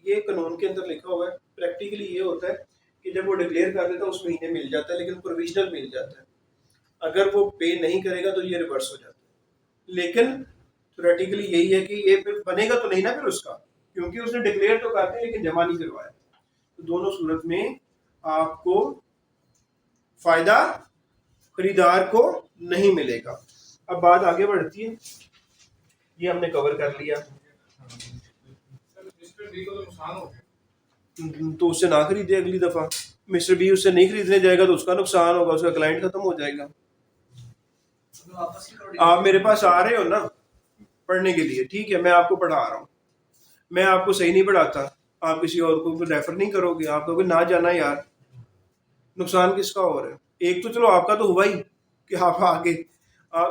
ये कानून के अंदर लिखा हुआ है। प्रैक्टिकली ये होता है कि जब वो डिक्लेयर कर देता है उस महीने मिल जाता है, लेकिन प्रोविजनल मिल जाता है। अगर वो पे नहीं करेगा तो ये रिवर्स हो जाता है। लेकिन थ्योरेटिकली यही है कि ये फिर बनेगा तो नहीं ना फिर उसका, क्योंकि उसने डिक्लेयर तो करते हैं लेकिन जमा नहीं करवाया। तो दोनों सूरत में आपको फायदा खरीदार को नहीं मिलेगा। अब बात आगे बढ़ती है, ये हमने कवर कर लिया। मिस्टर बी को तो नुकसान हो गया, तो उससे ना खरीदे अगली दफा। मिस्टर बी उससे नहीं खरीदने जाएगा तो उसका नुकसान होगा, उसका क्लाइंट खत्म हो जाएगा। तो वापस की करो। आप मेरे पास आ रहे हो ना पढ़ने के लिए, ठीक है, मैं आपको पढ़ा रहा हूँ, मैं आपको सही नहीं पढ़ाता, आप किसी और को रेफर नहीं करोगे, आप कहोगे ना जाना यार, नुकसान किसका हो रहा है? एक तो चलो आपका तो हुआ ही कि आप आगे,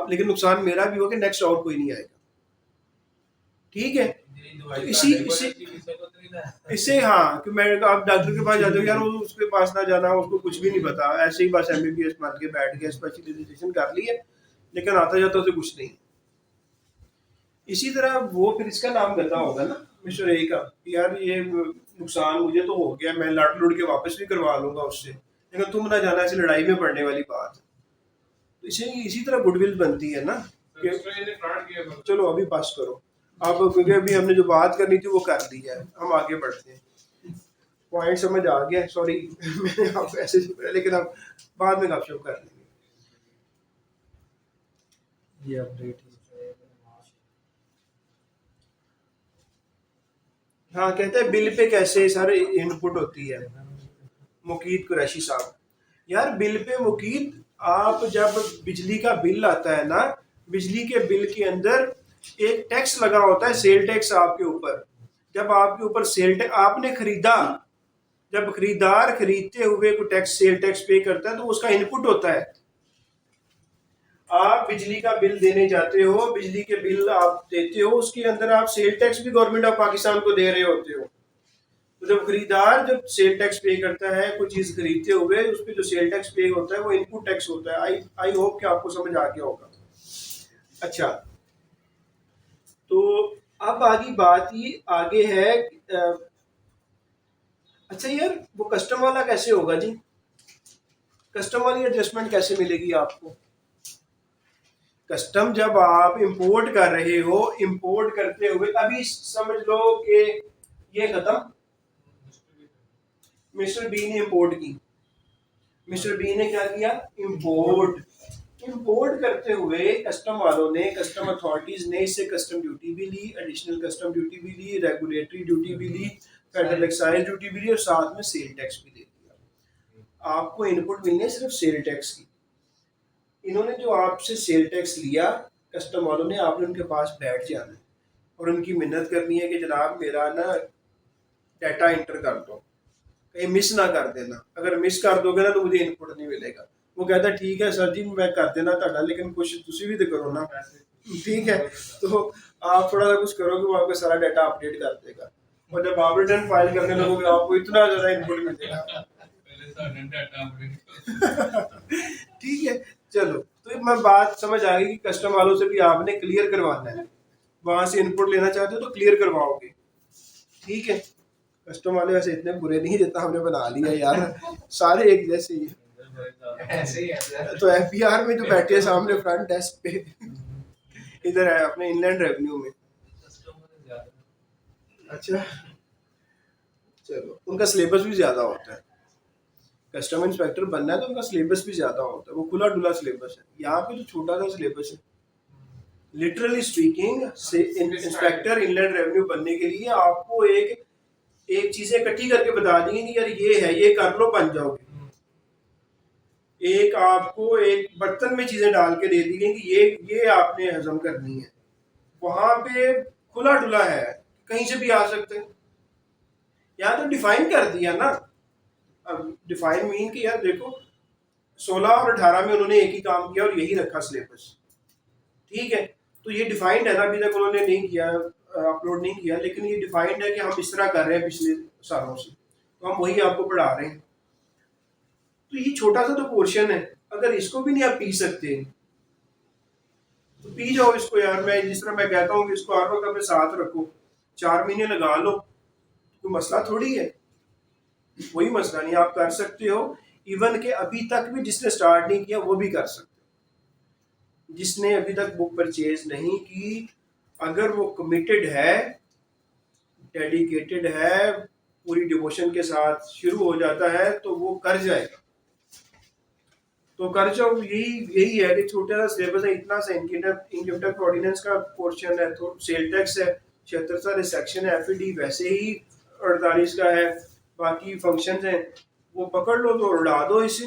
लेकिन नुकसान मेरा भी होगा कि नेक्स्ट और कोई नहीं आएगा, ठीक है। तो इससे हाँ कि मैं, आप डॉक्टर के पास जाते हो यार, वो उसके पास ना जाना, उसको कुछ भी नहीं पता, ऐसे ही बस एमबीबीएस मान के बैठ गया, स्पेशलाइजेशन कर ली है, लेकिन आता जाता उसे कुछ नहीं। इसी तरह वो फिर इसका नाम गंदा होगा ना मिस्टर ए का, यार ये नुकसान मुझे तो हो गया, मैं लड़ लुड़ के वापस भी करवा लूंगा उससे, लेकिन तुम ना जाना, ऐसी लड़ाई में पड़ने वाली बात। तो इसी तरह गुडविल बनती है ना कि चलो अभी पास करो आप, क्योंकि अभी हमने जो बात करनी थी वो कर दी है, हम आगे बढ़ते हैं। पॉइंट समझ आ गया, सॉरी मैंने आपको ऐसे लेकिन अब बाद में गपशप कर लेंगे। ये अपडेट हाँ, कहते हैं बिल पे कैसे सारे इनपुट होती है, मुकीद कुरैशी साहब। यार बिल पे मुकीद, आप जब बिजली का बिल आता है ना, बिजली के बिल के अंदर एक टैक्स लगा होता है, सेल टैक्स आपके ऊपर। जब आपके ऊपर सेल टैक्स आपने खरीदा, जब खरीदार खरीदते हुए को टैक्स, सेल टैक्स पे करता है, तो उसका इनपुट होता है। आप बिजली का बिल देने जाते हो, बिजली के बिल आप देते हो, उसके अंदर आप सेल टैक्स भी गवर्नमेंट ऑफ पाकिस्तान को दे रहे होते हो। तो जब खरीदार जब सेल टैक्स पे करता है कोई चीज खरीदते हुए, उस पर जो सेल टैक्स पे होता है वो इनपुट टैक्स होता है। आई होप कि आपको समझ आ गया होगा। अच्छा, तो अब आगे बात ही आगे है। अच्छा यार, वो कस्टम वाला कैसे होगा जी? कस्टम वाली एडजस्टमेंट कैसे मिलेगी आपको? कस्टम जब आप इंपोर्ट कर रहे हो, इंपोर्ट करते हुए अभी समझ लो कि ये खत्म, मिस्टर बी ने इंपोर्ट की, मिस्टर बी ने क्या किया? इंपोर्ट। इंपोर्ट करते हुए कस्टम वालों ने, कस्टम अथॉरिटीज ने इससे कस्टम ड्यूटी भी ली, एडिशनल कस्टम ड्यूटी भी ली, रेगुलेटरी ड्यूटी भी ली, फेडरल एक्साइज ड्यूटी भी ली, और साथ में सेल टैक्स भी दे दिया। आपको इनपुट मिलने सिर्फ सेल टैक्स की। इन्होंने जो आपसे सेल टैक्स लिया कस्टम वालों ने, आपने उनके पास बैठ जाना है और उनकी मिन्नत करनी है कि जनाब मेरा ना डाटा इंटर कर दो, कहीं मिस ना कर देना, अगर मिस कर दोगे ना तो मुझे इनपुट नहीं मिलेगा। वो कहता है ठीक है सर जी मैं कर देना ਤੁਹਾਡਾ, लेकिन कुछ तुसी भी तो करो ना, ठीक है। तो आप थोड़ा सा कुछ करोगे, वो आपका सारा डाटा अपडेट कर देगा, और जब आप रिटर्न फाइल करने लगोगे आपको इतना ज़्यादा इनपुट मिलेगा। ठीक है, चलो तो मैं बात समझ आ गई कि कस्टम वालों से भी आपने क्लियर करवाना है, वहां से इनपुट लेना चाहते हो तो क्लियर करवाओगे, ठीक है। कस्टम वाले वैसे इतने बुरे नहीं, जितना हमने बना लिया यार, सारे एक जैसे ही ऐसे ही है। तो एफबीआर में जो बैठे हैं सामने फ्रंट डेस्क पे, इधर है अपने इनलैंड रेवेन्यू में। अच्छा, चलो उनका सिलेबस भी ज्यादा होता है, कस्टम इंस्पेक्टर बनना है तो उनका सिलेबस भी ज्यादा होता है, वो खुला डुला सिलेबस है। यहाँ पे तो छोटा सा सिलेबस है। Literally speaking, inspector inland revenue बनने के लिए आपको एक चीजें इकट्ठी करके बता देंगे कि यार ये है, ये कर लो बन जाओगे। एक आपको एक बर्तन में चीजें डाल के दे दी गई कि ये आपने हजम करनी है। वहां पे खुला डुला है, कहीं से भी आ सकते हैं। यहाँ तो डिफाइन कर दिया ना। अब डिफाइन मीन कि यार देखो 16 और 18 में उन्होंने एक ही काम किया और यही रखा सिलेबस, ठीक है। तो ये डिफाइंड है ना, अभी तक उन्होंने नहीं किया, अपलोड नहीं किया, लेकिन ये डिफाइंड है कि हम इस तरह कर रहे हैं पिछले सालों से, तो हम वही आपको पढ़ा रहे हैं। तो ये छोटा सा तो पोर्शन है, अगर इसको भी नहीं आप पी सकते तो पी जाओ इसको यार। मैं जिस तरह मैं कहता हूँ कि इसको हर वक्त अपने साथ रखो, 4 महीने लगा लो, कोई मसला थोड़ी है, कोई मसला नहीं, आप कर सकते हो। इवन के अभी तक भी जिसने स्टार्ट नहीं किया वो भी कर सकते हो। जिसने अभी तक बुक परचेज नहीं की, अगर वो कमिटेड है, डेडिकेटेड है, पूरी डिवोशन के साथ शुरू हो जाता है तो वो कर जाएगा। तो कर जाओ, यही है कि छोटा सा सिलेबस है, इतना सा इनकम टैक्स ऑर्डिनेंस का पोर्शन है, तो सेल टैक्स है, 76 सारे सेक्शन है, एफईडी वैसे ही 48 का है, बाकी फंक्शंस हैं, वो पकड़ लो तो उड़ा दो इसे।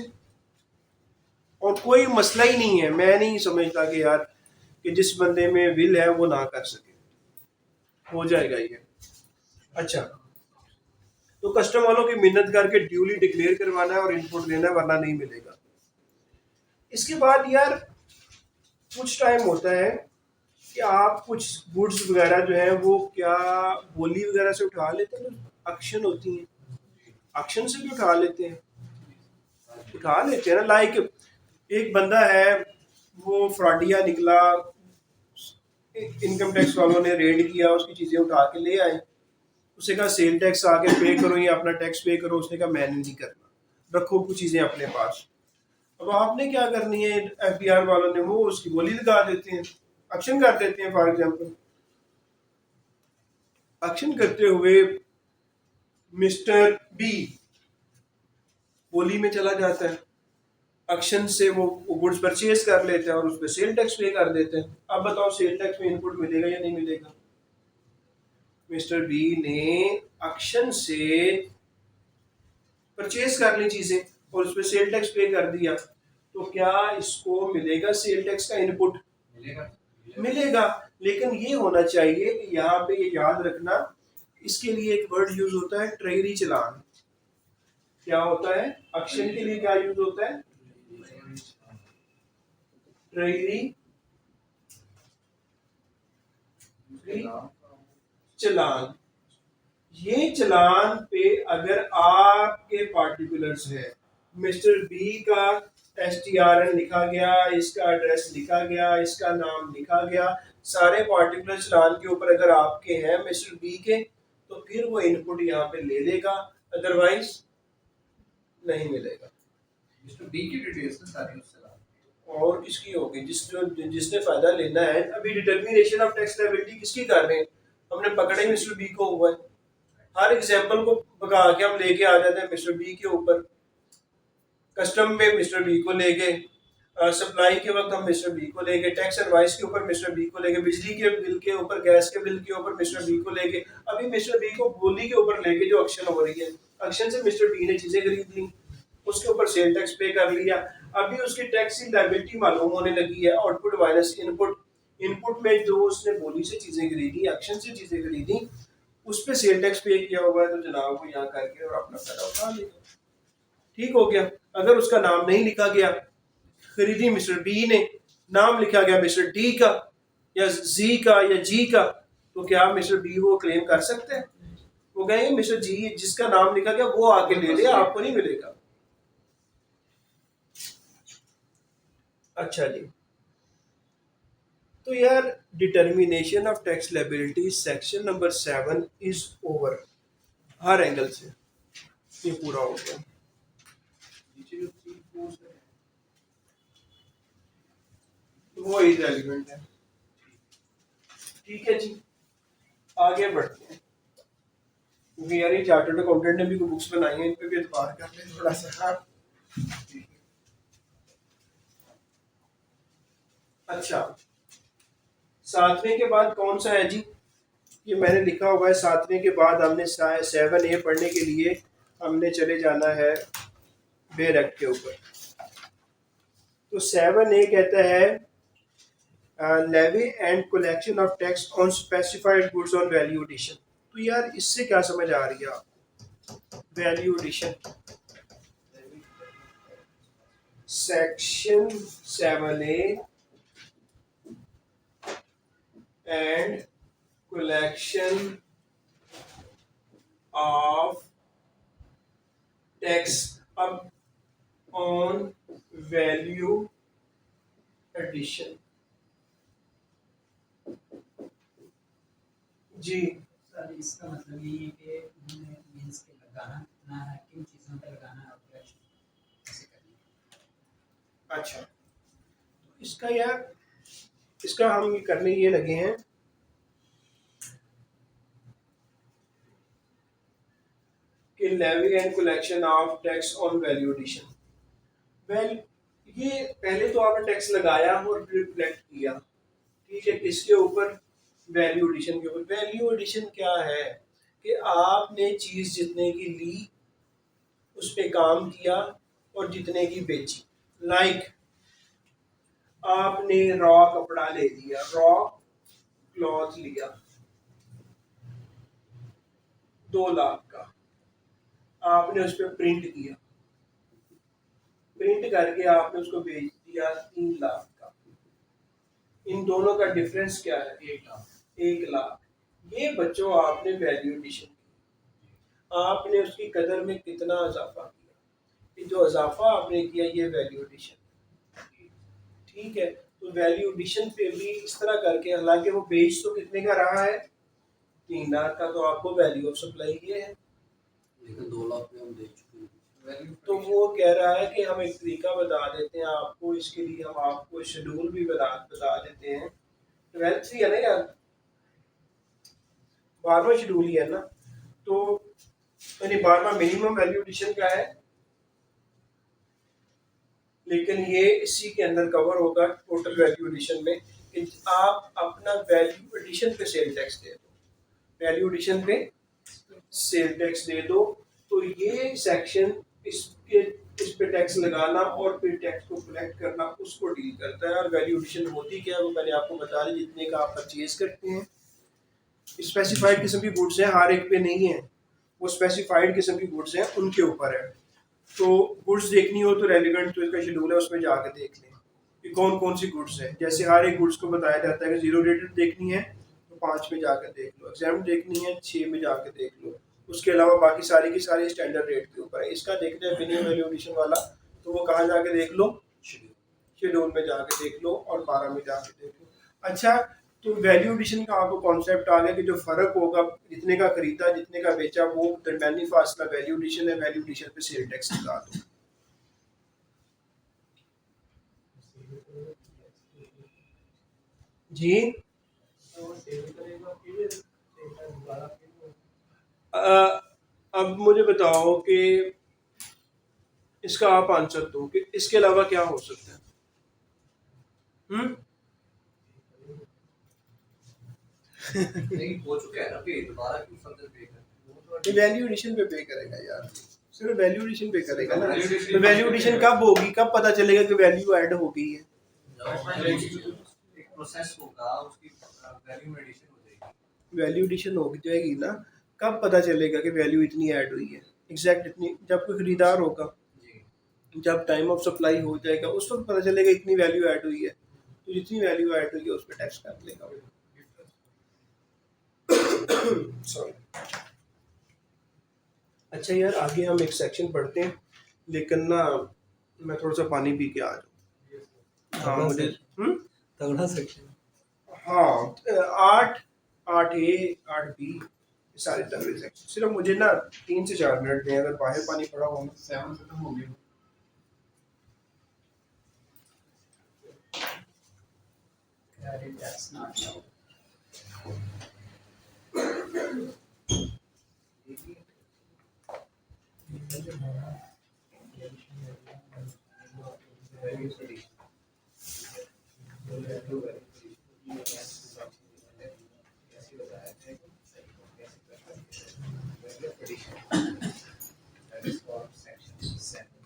और कोई मसला ही नहीं है, मैं नहीं समझता कि यार कि जिस बंदे में विल है वो ना कर सके, हो जाएगा ये। अच्छा, तो कस्टम वालों की मिन्नत करके ड्यूली डिक्लेयर करवाना है और इनपुट लेना है, वरना नहीं मिलेगा। इसके बाद यार कुछ टाइम होता है कि आप कुछ गुड्स वगैरह जो है वो क्या बोली वगैरह से उठा लेते हैं, एक्शन होती हैं, एक्शन से भी उठा लेते हैं, ना। लाइक एक बंदा है, वो फ्रॉडिया निकला, इनकम टैक्स वालों ने रेड किया, उसकी चीज़ें उठा के ले आए, उसे कहा सेल टैक्स आके पे करो या अपना टैक्स पे करो, उसने कहा मैंने नहीं करना, रखो कुछ चीज़ें अपने पास। अब आपने क्या करनी है, एफबीआर वालों ने वो उसकी बोली लगा देते हैं, एक्शन कर देते हैं। फॉर एग्जांपल एक्शन करते हुए मिस्टर बी बोली में चला जाता है, एक्शन से वो गुड्स परचेज कर लेते हैं और उस पर सेल टैक्स पे कर देते हैं। अब बताओ सेल टैक्स में इनपुट मिलेगा या नहीं मिलेगा? मिस्टर बी ने एक्शन से परचेज कर ली चीजें और उस पर सेल टैक्स पे कर दिया, तो क्या इसको मिलेगा सेल टैक्स का इनपुट? मिलेगा। लेकिन ये होना चाहिए कि यहाँ पे ये याद रखना, इसके लिए एक वर्ड यूज होता है ट्रेजरी चालान। क्या होता है? एक्शन के लिए क्या यूज होता है? ट्रेजरी चालान। ये चालान पे अगर आपके पार्टिकुलर्स है, मिस्टर बी का STRN लिखा गया, इसका एड्रेस लिखा गया, इसका नाम लिखा गया, सारे पार्टिकुलर चालान के ऊपर अगर आपके हैं मिस्टर बी के, तो फिर वो इनपुट यहाँ पे ले लेगा, अदरवाइज नहीं मिलेगा। मिस्टर बी की डिटेल्स ना सारी उससे और किसकी होगी? जिसने फायदा लेना है। अभी डिटर्मिनेशन ऑफ टैक्स लायबिलिटी किसकी कर रहे हैं? हमने पकड़े मिस्टर बी को हुआ है, हर एग्जाम्पल को भगा के हम लेके आ जाते हैं मिस्टर बी के ऊपर। कस्टम में मिस्टर बी को ले गए, सप्लाई के वक्त हम मिस्टर बी को ले गए, टैक्स एडवाइस के ऊपर मिस्टर बी को ले गए, बिजली के बिल के ऊपर, गैस के बिल के ऊपर मिस्टर बी को ले गए। अभी मिस्टर बी को बोली के ऊपर लेके जो एक्शन हो रही है, एक्शन से मिस्टर बी ने चीजें खरीद ली, उसके ऊपर सेल टैक्स पे कर लिया, अभी उसकी टैक्स की लायबिलिटी मालूम होने लगी है, आउटपुट माइनस इनपुट। इनपुट में जो उसने बोली से चीजें खरीदी, एक्शन से चीजें खरीदी, उस पर सेल टैक्स पे किया हुआ है, तो जनाब को यहाँ करके और अपना फायदा उठा लेगा। ठीक हो गया। अगर उसका नाम नहीं लिखा गया, खरीदी मिस्टर बी ने, नाम लिखा गया मिस्टर डी का या जी का या जी का, तो क्या मिस्टर बी वो क्लेम कर सकते हैं? वो कहेंगे मिस्टर जी जिसका नाम लिखा गया वो आके ले ले, आपको नहीं मिलेगा। अच्छा जी, तो यार determination of tax liability section number 7 is over, her angle से ये पूरा हो गया। नीचे जो 3 4 है वो इररिलेवेंट है। ठीक है जी, आगे बढ़ते हैं, क्योंकि यार ये चार्टर्ड अकाउंटेंट ने भी कोई बुक्स बनाई हैं, इन पे भी एतबार कर लें थोड़ा सा। अच्छा, 7वें के बाद कौन सा है जी? ये मैंने लिखा हुआ है 7वें के बाद हमने 7A पढ़ने के लिए हमने चले जाना है बेयर एक्ट के ऊपर। तो 7A कहता है levy and collection of tax on specified goods on value addition. तो यार इससे क्या समझ आ रही है आपको? Value addition section 7A and collection of tax up on value addition। जी सर इसका मतलब ये है कि उन्होंने मींस के लगाना ना है, किन चीज़ों पे लगाना है और कलेक्शन कैसे करनी है। अच्छा, तो इसका यार इसका हम ये करने ये लगे हैं कि levy and collection of tax on value addition. Well, ये पहले तो आपने टैक्स लगाया और फिर कलेक्ट किया, ठीक है, किसके ऊपर? वैल्यू एडिशन के ऊपर। वैल्यू एडिशन क्या है कि आपने चीज जितने की ली उस पे काम किया और जितने की बेची। लाइक आपने रॉ कपड़ा ले लिया, रॉ क्लॉथ लिया 2 लाख का, आपने उस पर प्रिंट किया, प्रिंट करके आपने उसको भेज दिया 3 लाख का। इन दोनों का डिफरेंस क्या है? 1 लाख। ये बच्चों आपने वैल्यू एडिशन की, आपने उसकी कदर में कितना इजाफा किया, कि जो इजाफा आपने किया ये वैल्यू एडिशन। ठीक है, तो वैल्यू एडिशन पे भी इस तरह करके, हालांकि वो बेच तो कितने का रहा है? 3 लाख का, तो आपको वैल्यू ऑफ सप्लाई ये है, लेकिन 2 लाख में हम दे चुके हैं। तो वो कह रहा है कि हम एक तरीका बता देते हैं आपको, इसके लिए हम आपको शेड्यूल भी बता देते हैं। 12th ही है ना यार, 12वां शेड्यूल ही है ना, तो यानी 12वां मिनिमम वैल्यू एडिशन का है, लेकिन ये इसी के अंदर कवर होगा टोटल वैल्यू एडिशन में, कि आप अपना वैल्यू एडिशन पे सेल टैक्स दे दो, वैल्यू एडिशन पे सेल टैक्स दे दो। तो ये सेक्शन इस पे टैक्स लगाना और फिर टैक्स को कलेक्ट करना उसको डील करता है। और वैल्यू एडिशन होती क्या है वो मैंने आपको बता दी, जितने का आप परचेज करते हैं, स्पेसिफाइड किस्म की गुड्स हैं, हर एक पे नहीं है, वो स्पेसिफाइड किस्म की गुड्स हैं उनके ऊपर है। तो गुड्स देखनी हो तो रेलिवेंट तो इसका शेड्यूल है, उसमें जाके देख लें कि कौन कौन सी गुड्स है। जैसे हर एक गुड्स को बताया जाता है कि 0 रेटेड देखनी है तो 5 में जाकर देख लो, एग्जाम देखनी है 6 में जाकर देख लो, उसके अलावा बाकी सारी की सारी स्टैंडर्ड रेट के ऊपर है। इसका देखते हैं मिनिमम वैल्यू एडिशन वाला, तो वो कहाँ जाके देख लो? शेड्यूल में जाके देख लो और 12 में जाके देख लो। अच्छा, तो वैल्यू एडिशन का आपको कॉन्सेप्ट आ गया कि जो फर्क होगा जितने का खरीदा जितने का बेचा, वो दरमियानी फासला वैल्यू एडिशन है, वैल्यू एडिशन पे सेल टैक्स लगा दो। जी अब मुझे बताओ कि इसका आप आंसर दो कि इसके अलावा क्या हो सकता है? नहीं हो चुका है ना पे, दोबारा क्यों फर्दर पे कर? वैल्यू एडिशन पे पे करेगा यार, सिर्फ वैल्यू एडिशन पे करेगा ना। तो वैल्यू एडिशन कब होगी, कब पता चलेगा कि वैल्यू ऐड हो गई है? एक प्रोसेस होगा, उसकी वैल्यू में एडिशन हो जाएगी। वैल्यू एडिशन हो जाएगी ना, कब पता चलेगा कि वैल्यू इतनी ऐड हुई है? एग्जैक्ट इतनी, जब कोई खरीदार होगा, जब टाइम ऑफ सप्लाई हो जाएगा उस वक्त पता चलेगा इतनी वैल्यू ऐड हुई है, तो जितनी वैल्यू ऐड हुई है उस पर टैक्स काट लेगा वो। सॉरी। अच्छा यार, आगे हम एक सेक्शन पढ़ते हैं, लेकिन ना मैं थोड़ा सा पानी पी के आ जाऊँ। हाँ मुझे तगड़ा सेक्शन। हाँ 8A 8B सारे तगड़े सेक्शन। सिर्फ मुझे ना 3 से 4 मिनट दें, अगर बाहर पानी पड़ा हो ना। 7 खत्म हो गया। That's not allowed. That is for section 7A.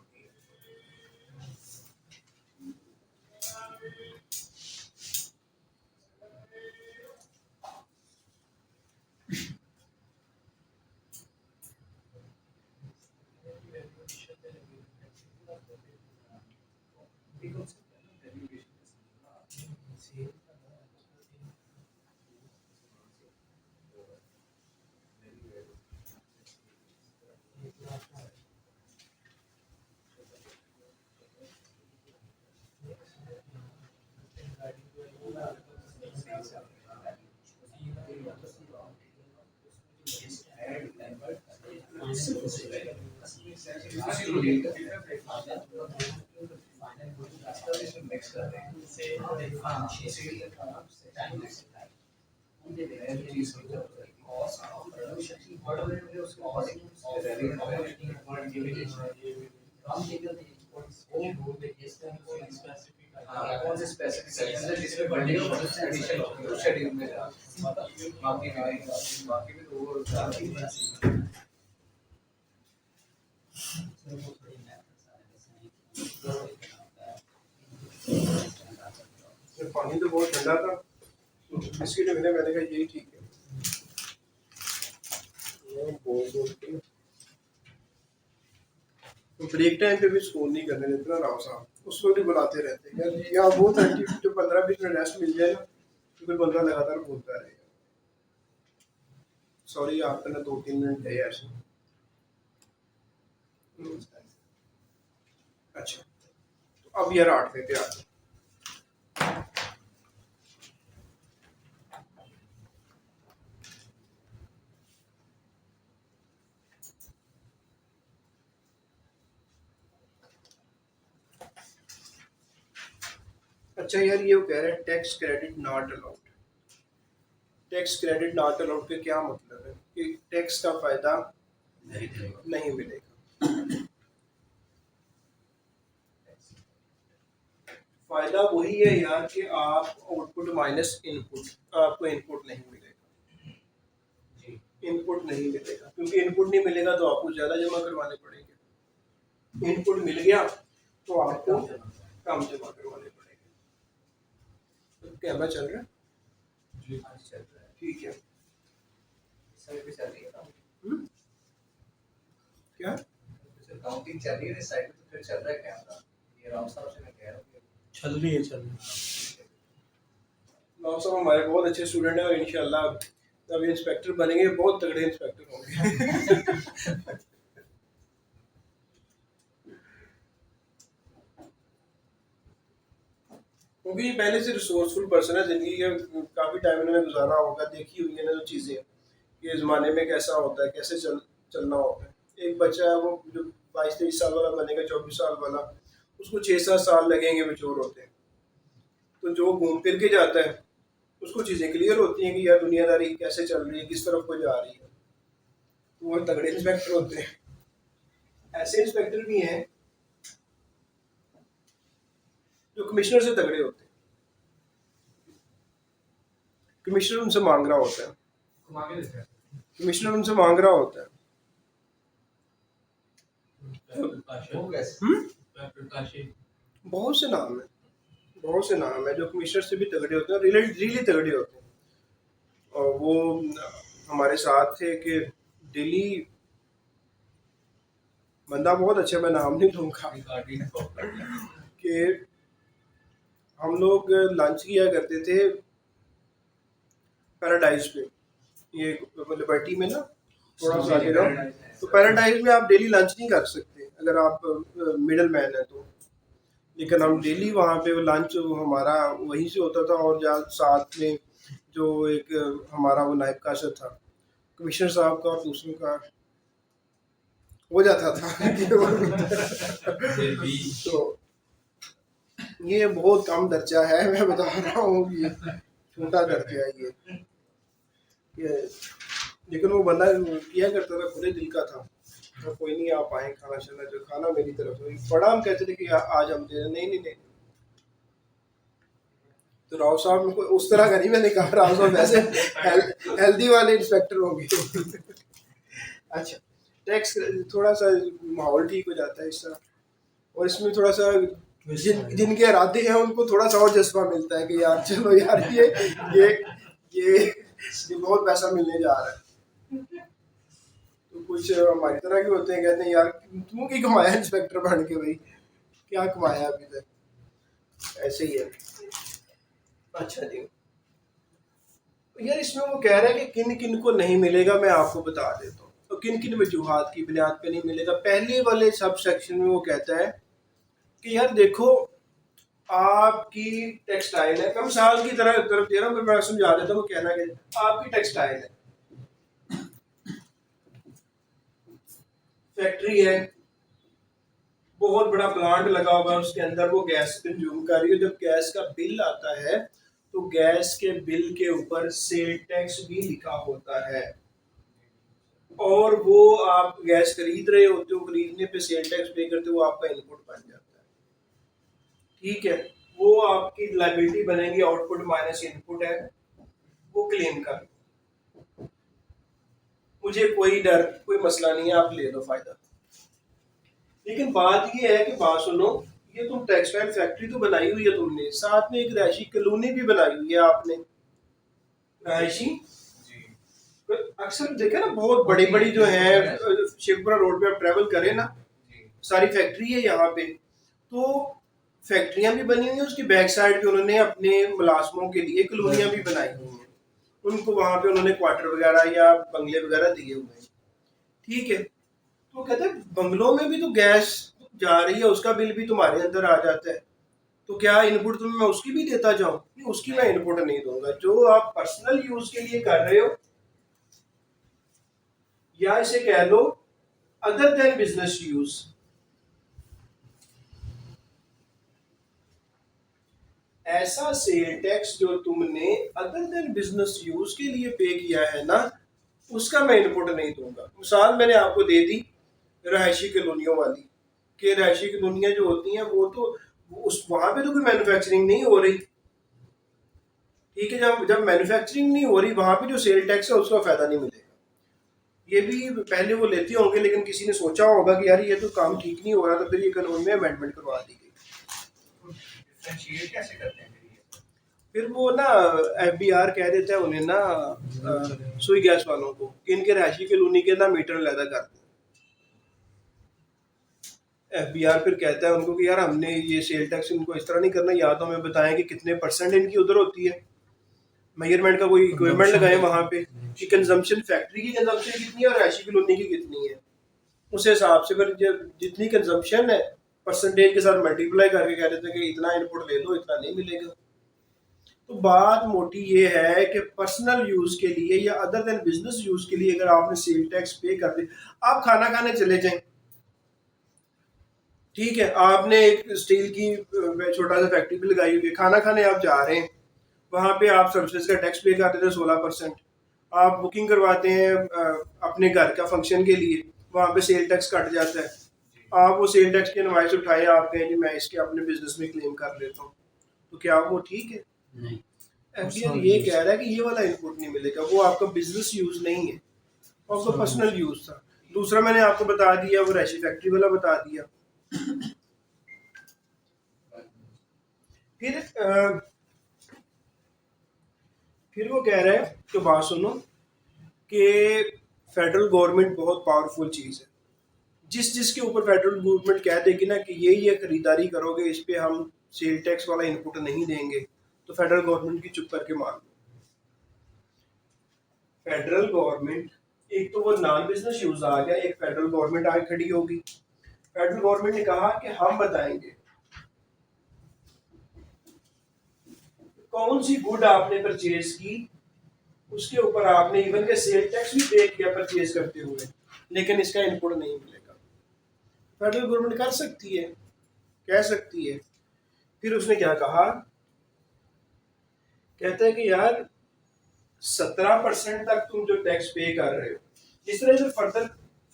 कौन से स्पेसिफिक सेक्शन है जिसमें बढ़ेगा वो एडिशन होगी उस शेड्यूल में बाकी में तो वो So, पानी तो बहुत ठंडा था, बिस्किट मैंने कहा यही ठीक है। तो ब्रेक टाइम पे भी स्कूल नहीं करने देते ना राव साहब, उसको भी बुलाते रहते हैं यार, यहाँ बहुत एक्टिविटी जो 15-20 मिनट रेस्ट मिल जाए ना तो फिर बंदा लगातार बोलता रहेगा। सॉरी आपका ना 2-3 मिनट है ऐसे। अच्छा तो अब यार 8वें पे आते हैं। अच्छा यार ये वो कह रहे हैं tax credit not allowed. Tax credit not allowed का क्या मतलब है कि टैक्स का फायदा नहीं मिलेगा। फायदा वही है यार कि आप आउटपुट माइनस इनपुट, आपको इनपुट नहीं मिलेगा। इनपुट नहीं मिलेगा क्योंकि इनपुट नहीं मिलेगा तो आपको ज़्यादा जमा करवाने पड़ेंगे, इनपुट मिल गया तो आपको कम जमा करवाने पड़ेंगे। तो कैमरा चल रहा है? आज चल रहा है, ठीक है। सर भी चल रही है ना, क्या काउंटिंग चल रही है इस साइड में, तो फिर चल रहा है कैमरा। ये राम साहब से मैं कह रहा हूँ कि चल रही है। राव साहब हमारे बहुत अच्छे स्टूडेंट हैं और इंशाल्लाह जब इंस्पेक्टर बनेंगे बहुत तगड़े इंस्पेक्टर होंगे। क्योंकि ये पहले से रिसोर्सफुल पर्सन है, जिंदगी का काफ़ी टाइम इन्होंने गुजारा होगा, देखी हुई है ना जो चीज़ें ये ज़माने में कैसा होता है, कैसे चलना होता है। एक बच्चा है वो जो 22-23 साल वाला बनेगा, 24 साल वाला, उसको 6-7 साल लगेंगे मैच्योर होते हैं। तो जो घूम फिर के जाता है उसको चीज़ें क्लियर होती हैं कि यार दुनियादारी कैसे चल रही है, किस तरफ को जा रही है। तो वो तगड़े इंस्पेक्टर होते हैं। ऐसे इंस्पेक्टर भी हैं जो कमिश्नर से तगड़े होते हैं, कमिश्नर उनसे मांग रहा होता है, घुमा के देखा कमिश्नर उनसे मांग रहा होता है। वो कैसे बहुत से नाम है, बहुत से नाम है जो कमिश्नर से भी तगड़े होते हैं, रियली तगड़े होते हैं। और वो हमारे साथ थे कि दिल्ली बंदा बहुत अच्छा, मैं नाम नहीं दूंगा, कि हम लोग लंच किया करते थे पैराडाइज पे, ये लिबर्टी में ना थोड़ा सा आगे जाओ, तो पैराडाइज में आप डेली लंच नहीं कर सकते अगर आप मिडल मैन है तो। लेकिन हम डेली वहाँ पे वो लंच हमारा वहीं से होता था, और जहाँ साथ में जो एक हमारा वो नायब काशर था कमिश्नर साहब का और दूसरों का हो जाता था। तो ये बहुत कम दर्जा है, मैं बता रहा हूँ, ये छोटा दर्जा है ये। लेकिन वो बंदा किया करता था, खुले दिल का था। तो कोई नहीं आप आए खाना शाना, जो खाना मेरी तरफ से बड़ा, हम कहते थे कि आज हम दे, नहीं। तो राव साहब को उस तरह का नहीं, मैंने कहा राव साहब वैसे हेल्दी वाले इंस्पेक्टर होंगे। अच्छा टैक्स थोड़ा सा माहौल ठीक हो जाता है इस तरह, और इसमें थोड़ा सा जिनके इरादे हैं उनको थोड़ा सा और जज्बा मिलता है कि यार चलो यार ये बहुत पैसा मिलने जा रहा है। तो कुछ हमारी तरह के होते हैं, कहते हैं यार तुम की कमाया इंस्पेक्टर बन के, भाई क्या कमाया अभी तक, ऐसे ही है। अच्छा जी, तो यार इसमें वो कह रहा है कि किन किन को नहीं मिलेगा, मैं आपको बता देता हूँ। तो किन किन वजूहात की बुनियाद पे नहीं मिलेगा। पहले वाले सब सेक्शन में वो कहता है कि यार देखो आपकी टेक्सटाइल है, कम साल की तरफ दे रहा हूँ, मैं समझा देता हूँ। वो कहना कि आपकी टेक्सटाइल है, फैक्ट्री है, बहुत बड़ा प्लांट लगा हुआ है, उसके अंदर वो गैस कंज्यूम कर रही है। जब गैस का बिल आता है तो गैस के बिल के ऊपर सेल टैक्स भी लिखा होता है, और वो आप गैस खरीद रहे होते हो, खरीदने पे सेल टैक्स पे करते हो, वो आपका इनपुट बन जाता है। ठीक है, वो आपकी लायबिलिटी बनेगी, आउटपुट माइनस इनपुट है, वो क्लेम कर, मुझे कोई डर कोई मसला नहीं है, आप ले लो फायदा। लेकिन बात ये है कि बात सुनो, ये तुम टेक्सटाइल फैक्ट्री तो बनाई हुई है तुमने, साथ में एक रहायशी कॉलोनी भी बनाई हुई है आपने, रहायशी। जी अक्सर देखे ना बहुत बड़ी बड़ी जो है शिवपुरा रोड पे आप ट्रेवल करें ना, जी सारी फैक्ट्री है यहाँ पे। तो फैक्ट्रियां भी बनी हुई हैं, उसकी बैक साइड पे उन्होंने अपने मुलाजमों के लिए कॉलोनियां भी बनाई हुई हैं, उनको वहां पे उन्होंने क्वार्टर वगैरह या बंगले वगैरह दिए हुए हैं। ठीक है, तो कहते हैं बंगलों में भी तो गैस जा रही है, उसका बिल भी तुम्हारे अंदर आ जाता है, तो क्या इनपुट तुम्हें मैं उसकी भी देता जाऊं? नहीं, उसकी मैं इनपुट नहीं दूंगा। जो आप पर्सनल यूज के लिए कर रहे हो, या इसे कह लो अदर देन बिजनेस यूज, ऐसा सेल टैक्स जो तुमने अदर देन बिजनेस यूज के लिए पे किया है ना, उसका मैं इनपुट नहीं दूंगा। मिसाल मैंने आपको दे दी रहायशी कॉलोनियों वाली, कि रहायशी कॉलोनियां जो होती हैं वो तो उस वहां पे तो कोई मैन्युफैक्चरिंग नहीं हो रही। ठीक है, जब जब मैन्युफैक्चरिंग नहीं हो रही वहां पे जो सेल टैक्स है उसका फायदा नहीं मिलेगा। ये भी पहले वो लेते होंगे, लेकिन किसी ने सोचा होगा कि यार ये तो काम ठीक नहीं हो रहा, तो फिर ये कानून में अमेंडमेंट करवा दी गई। डिफरेंशिएट कैसे करते हैं फिर ये? फिर वो ना FBR कह देता है उन्हें ना, सुई गैस वालों को, कि इनके रहायशी कॉलोनी के ना मीटर अलहदा कर दें। FBR फिर कहता है उनको कि यार हमने ये सेल टैक्स इनको इस तरह नहीं करना, या तो हमें बताएं कि कितने परसेंट इनकी उधर होती है, मेजरमेंट का कोई इक्विपमेंट लगाएं वहां पे, कि कंजम्पशन फैक्ट्री की कंजम्पशन कितनी है और रहायशी कॉलोनी की कितनी है। उस हिसाब से फिर जितनी कंजम्पशन है परसेंटेज के साथ मल्टीप्लाई करके कह देते हैं कि इतना इनपुट ले लो, इतना नहीं मिलेगा। तो बात मोटी ये है कि पर्सनल यूज के लिए या अदर देन बिजनेस यूज के लिए अगर आपने सेल टैक्स पे कर दे, आप खाना खाने चले जाएं, ठीक है, आपने एक स्टील की छोटा सा फैक्ट्री भी लगाई हुई है, खाना खाने आप जा रहे हैं, वहां पे आप सर्विसेज का टैक्स पे करते थे 16%। आप बुकिंग करवाते हैं अपने घर का फंक्शन के लिए, वहां पे सेल टैक्स कट जाता है, आप वो सेल टैक्स की इनवाइस उठाए, आप कहें कि मैं इसके अपने बिजनेस में क्लेम कर लेता हूँ, तो क्या वो ठीक है? नहीं, FBR ये कह रहा है कि ये वाला इनपुट नहीं मिलेगा, वो आपका बिजनेस यूज नहीं है, वो आपका पर्सनल यूज था। दूसरा मैंने आपको बता दिया, वो रहायशी फैक्ट्री वाला बता दिया। फिर वो कह रहे हैं कि बात सुनो कि फेडरल गवर्नमेंट बहुत पावरफुल चीज़ है, जिसके ऊपर फेडरल गवर्नमेंट कह देगी ना कि ये खरीदारी करोगे, इस पे हम सेल टैक्स वाला इनपुट नहीं देंगे, तो फेडरल गवर्नमेंट की चुप करके मान लो। फेडरल गवर्नमेंट, एक तो वो नॉन बिजनेस यूज आ गया, एक फेडरल गवर्नमेंट आगे खड़ी होगी। फेडरल गवर्नमेंट ने कहा कि हम बताएंगे कौन सी गुड आपने परचेज की, उसके ऊपर आपने इवन के सेल टैक्स भी पे किया परचेज करते हुए, लेकिन इसका इनपुट नहीं मिलेगा। फेडरल गवर्नमेंट कर सकती है, कह सकती है। फिर उसने क्या कहा, कहता है कि यार 17% तक तुम जो टैक्स पे कर रहे हो, जिस तरह से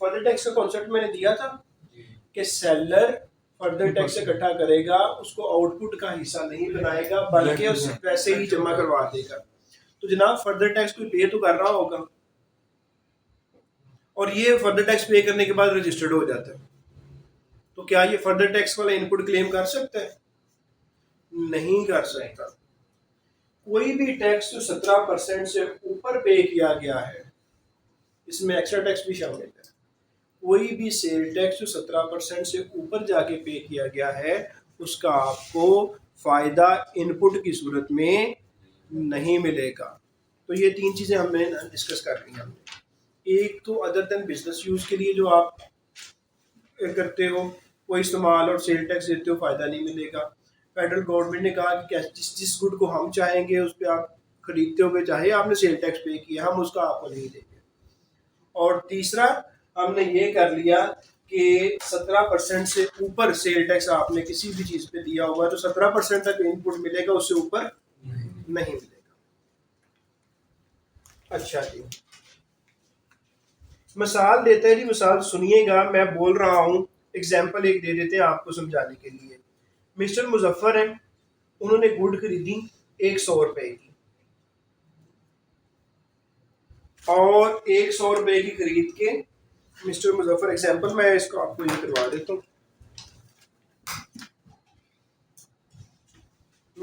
फर्दर टैक्स का कॉन्सेप्ट मैंने दिया था कि सेलर फर्दर टैक्स इकट्ठा करेगा, उसको आउटपुट का हिस्सा नहीं बनाएगा, बल्कि उस पैसे ही जमा करवा देगा। तो जनाब फर्दर टैक्स कोई पे तो कर रहा होगा, और ये फर्दर टैक्स पे करने के बाद रजिस्टर्ड हो जाता है, तो क्या ये फर्दर टैक्स वाला इनपुट क्लेम कर सकता है? नहीं कर सकता। कोई भी टैक्स जो 17% से ऊपर पे किया गया है, इसमें एक्स्ट्रा टैक्स भी शामिल है, कोई भी सेल टैक्स जो 17% से ऊपर जाके पे किया गया है, उसका आपको फायदा इनपुट की सूरत में नहीं मिलेगा। तो ये तीन चीजें हमने डिस्कस कर ली हमने। एक तो अदर देन बिजनेस यूज के लिए जो आप करते हो, वो इस्तेमाल और सेल टैक्स देते हो, फायदा नहीं मिलेगा। फेडरल गवर्नमेंट ने कहा कि जिस गुड को हम चाहेंगे उस पर आप खरीदते हुए, चाहे आपने सेल टैक्स पे किया, हम उसका आपको नहीं देंगे। और तीसरा हमने ये कर लिया कि 17% से ऊपर सेल टैक्स आपने किसी भी चीज पे दिया हुआ तो 17% तक इनपुट मिलेगा, उससे ऊपर नहीं मिलेगा। अच्छा जी, मिसाल देते हैं जी, मिसाल सुनिएगा, मैं बोल रहा हूँ, एग्जाम्पल एक दे देते हैं आपको समझाने के लिए। मिस्टर मुजफ्फर हैं, उन्होंने गुड खरीदी 100 रुपए की, और 100 रुपए की खरीद के मिस्टर मुजफ्फर, एग्जाम्पल मैं इसको आपको ये करवा देता हूँ।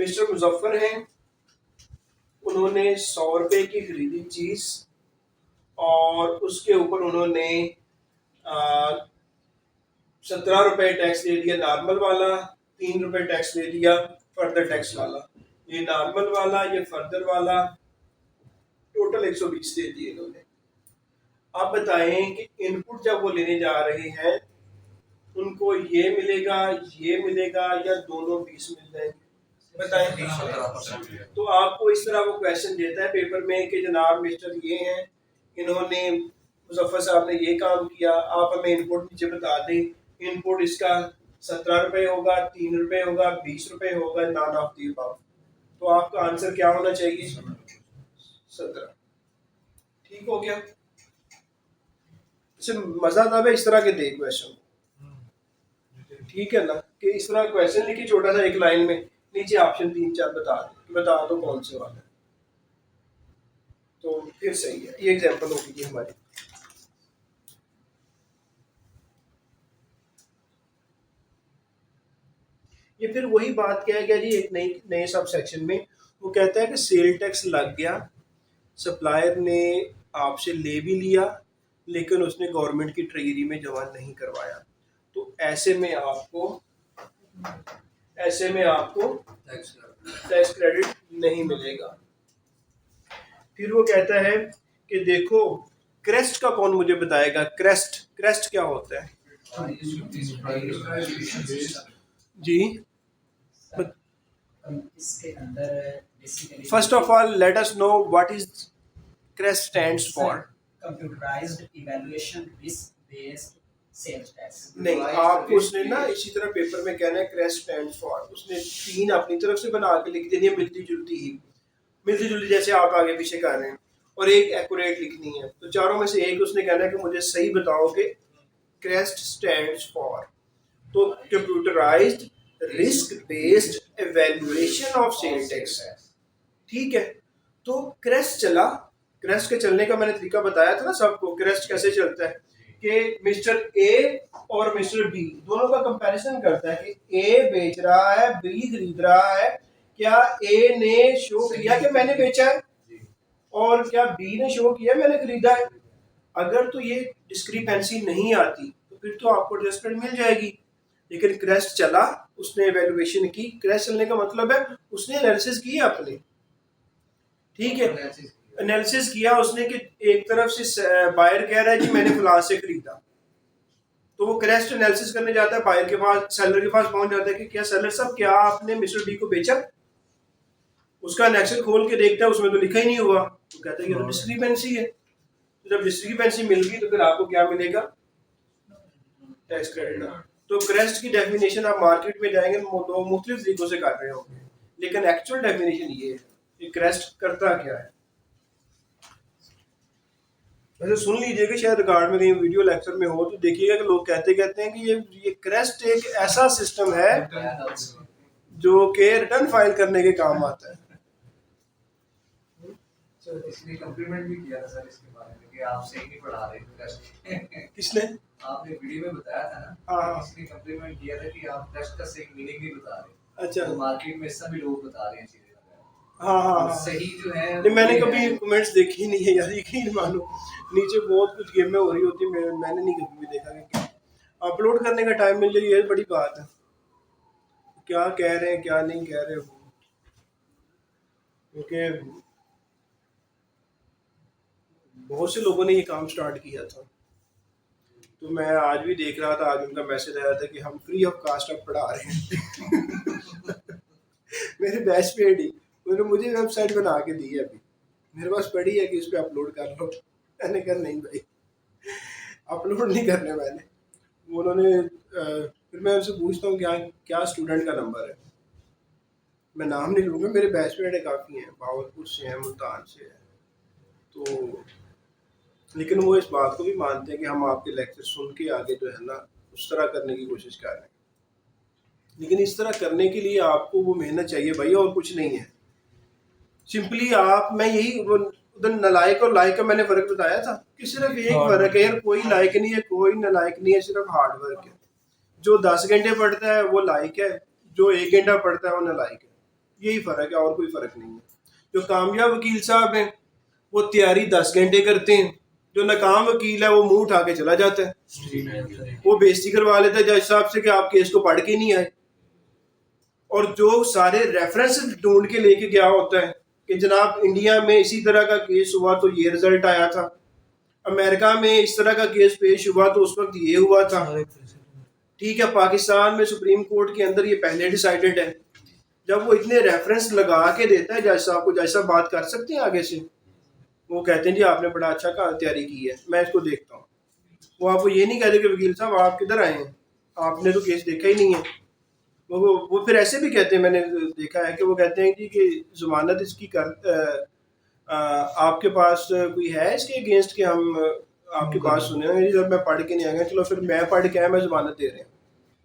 मिस्टर मुजफ्फर हैं, उन्होंने 100 रुपए की खरीदी चीज़ और उसके ऊपर उन्होंने 17 रुपए टैक्स ले लिया नॉर्मल वाला, 3 रुपए टैक्स ले लिया फर्दर टैक्स वाला। ये नॉर्मल वाला, ये फर्दर वाला, टोटल 120 दे दिए इन्होंने। आप बताएं कि इनपुट जब वो लेने जा रहे हैं उनको ये मिलेगा या दोनों 20 मिल जाएंगे? बताएं। 17%। तो आपको इस तरह वो क्वेश्चन देता है पेपर में कि जनाब मिस्टर ये हैं, इन्होंने मुजफ्फर साहब ने ये काम किया, आप हमें इनपुट नीचे बता दें। इनपुट इसका 17 रुपए होगा, 3 रुपए होगा, 20 रुपए होगा, नॉन ऑफ दी अबव। तो आपका आंसर क्या होना चाहिए? 17। ठीक हो गया? इससे मजा तब है इस तरह के दे क्वेश्चन, ठीक है ना, कि इस तरह क्वेश्चन लिखी छोटा सा एक लाइन में, नीचे ऑप्शन 3-4 बता दो कौन से वाला है, तो फिर सही है। ये एग्जांपल होगी जी हमारी। ये फिर वही बात क्या है क्या जी, एक नए सब सेक्शन में वो कहता है कि सेल टैक्स लग गया, सप्लायर ने आपसे ले भी लिया लेकिन उसने गवर्नमेंट की ट्रेजरी में जमा नहीं करवाया, तो ऐसे में आपको टैक्स क्रेडिट नहीं मिलेगा। फिर वो कहता है कि देखो क्रेस्ट का कौन मुझे बताएगा? क्रेस्ट क्या होता है जी? इसके अंदर basically first of all let us know what is crest stands for. Computerised evaluation risk based sales tax. नहीं, आपको उसने ना इसी तरह पेपर में कहना है क्रेस्ट स्टैंड्स फॉर, उसने 3 अपनी तरफ से बना के लिख देनी है मिलती जुलती जैसे आप आगे पीछे कर रहे हैं, और एक एक्यूरेट लिखनी है। तो चारों में से एक उसने कहना है कि मुझे सही बताओ कि क्रेस्ट स्टैंड्स फॉर। तो computerised risk based evaluation of sale tax, ठीक है। तो क्रेस्ट चला, क्रेस्ट के चलने का मैंने तरीका बताया था ना सबको, क्रेस्ट कैसे चलता है कि मिस्टर ए और मिस्टर बी दोनों का कंपैरिजन करता है कि ए बेच रहा है, बी खरीद रहा है, क्या ए ने शो किया कि मैंने बेचा है और क्या बी ने शो किया मैंने खरीदा है। अगर तो ये डिस्क्रिपेंसी नहीं आती तो फिर तो आपको एडजस्टमेंट मिल जाएगी। लेकिन क्रेस्ट चला, उसने एवेल्युएशन की, क्रेस्ट चलने का मतलब है उसने एनालिसिस किया अपने, ठीक है, एनालिसिस किया उसने कि एक तरफ से बायर कह रहा है जी मैंने फलां से खरीदा, तो वो क्रेस्ट एनालिसिस करने जाता है बायर के पास, सेलर के पास पहुंच जाता है कि क्या सेलर साहब क्या आपने मिस्टर बी को बेचा? उसका एक्सेल खोल के देखता है उसमें तो लिखा ही नहीं हुआ, तो कहता है ये तो डिस्क्रिपेंसी है। तो जब डिस्क्रिपेंसी मिल गई तो फिर आपको क्या मिलेगा? Tax credit. तो क्रेस्ट की डेफिनेशन आप मार्केट में जाएंगे तो मुख्तलिफ तरीकों से कर रहे होंगे, लेकिन एक्चुअल डेफिनेशन ये है कि क्रेस्ट करता क्या है। वैसे सुन लीजिएगा, शायद रिकॉर्ड में कहीं वीडियो लेक्चर में हो तो देखिएगा कि लोग कहते हैं कि ये क्रेस्ट एक ऐसा सिस्टम है जो कि रिटर्न फाइल करने के काम आता है। सर इसने कम्प्लीमेंट भी किया था सर इसके बारे में कि आप सही नहीं पढ़ा रहे थे। किसने? आपने वीडियो में बताया था ना, हाँ। इसने कम्प्लीमेंट किया था कि आप टेस्ट का सही मीनिंग नहीं बता रहे। अच्छा, तो मार्केट में सभी लोग बता रहे हैं चीजें। हाँ। सही जो है नहीं, मैंने कभी कमेंट्स देखी नहीं है यार, यकीन मानो नीचे बहुत कुछ गेमें हो रही होती है, मैंने नहीं कभी भी देखा कि अपलोड करने का टाइम मिल जाए, ये बड़ी बात है। क्या कह रहे हैं क्या नहीं कह रहे हो, क्योंकि बहुत से लोगों ने ये काम स्टार्ट किया था। तो मैं आज भी देख रहा था, आज उनका मैसेज आया था कि हम फ्री ऑफ कास्ट अब पढ़ा रहे हैं। मेरे बैच पे ही उन्होंने मुझे वेबसाइट बना के दी है, अभी मेरे पास पड़ी है कि इस पे अपलोड कर लो। मैंने कहा नहीं भाई, अपलोड नहीं करने मैंने। उन्होंने फिर मैं उनसे पूछता हूँ क्या स्टूडेंट का नंबर है, मैं नाम नहीं लूँगा, मेरे बैचमेट है काफ़ी हैं, भावलपुर से हैं, मुल्तान से हैं, तो लेकिन वो इस बात को भी मानते हैं कि हम आपके लेक्चर सुन के आगे जो है ना उस तरह करने की कोशिश कर रहे हैं। लेकिन इस तरह करने के लिए आपको वो मेहनत चाहिए भाई, और कुछ नहीं है। सिंपली मैं यही उधर नलायक और लायक का मैंने फ़र्क बताया था कि सिर्फ एक फ़र्क है यार, कोई लायक नहीं है, कोई नलायक नहीं है, सिर्फ हार्ड वर्क है। जो 10 घंटे पढ़ता है वो लायक है, जो 1 घंटा पढ़ता है वो नलायक है। यही फ़र्क है, और कोई फ़र्क नहीं है। जो कामयाब वकील साहब हैं वो तैयारी 10 घंटे करते हैं, जो नाकाम वकील है वो मुंह उठा के चला जाता है, वो बेइज्जती करवा लेता है जज साहब से कि आप केस को पढ़ के नहीं आए। और जो सारे रेफरेंस ढूंढ के लेके गया होता है कि जनाब इंडिया में इसी तरह का केस हुआ तो ये रिजल्ट आया था, अमेरिका में इस तरह का केस पेश हुआ तो उस वक्त ये हुआ था, ठीक है, पाकिस्तान में सुप्रीम कोर्ट के अंदर ये पहले डिसाइडेड है। जब वो इतने रेफरेंस लगा के देता है जज साहब को, जज साहब बात कर सकते हैं आगे से, वो कहते हैं जी आपने बड़ा अच्छा तैयारी की है, मैं इसको देखता हूँ। वो आपको ये नहीं कहते कि वकील साहब आप किधर आए हैं, आपने तो केस देखा ही नहीं है। वो फिर ऐसे भी कहते हैं, मैंने देखा है कि वो कहते हैं कि जमानत इसकी आपके पास कोई है इसके अगेंस्ट कि हम आपकी बात सुने हैं, जब मैं पढ़ के नहीं आएगा, चलो फिर मैं पढ़ के आया, मैं जमानत दे रहे हैं।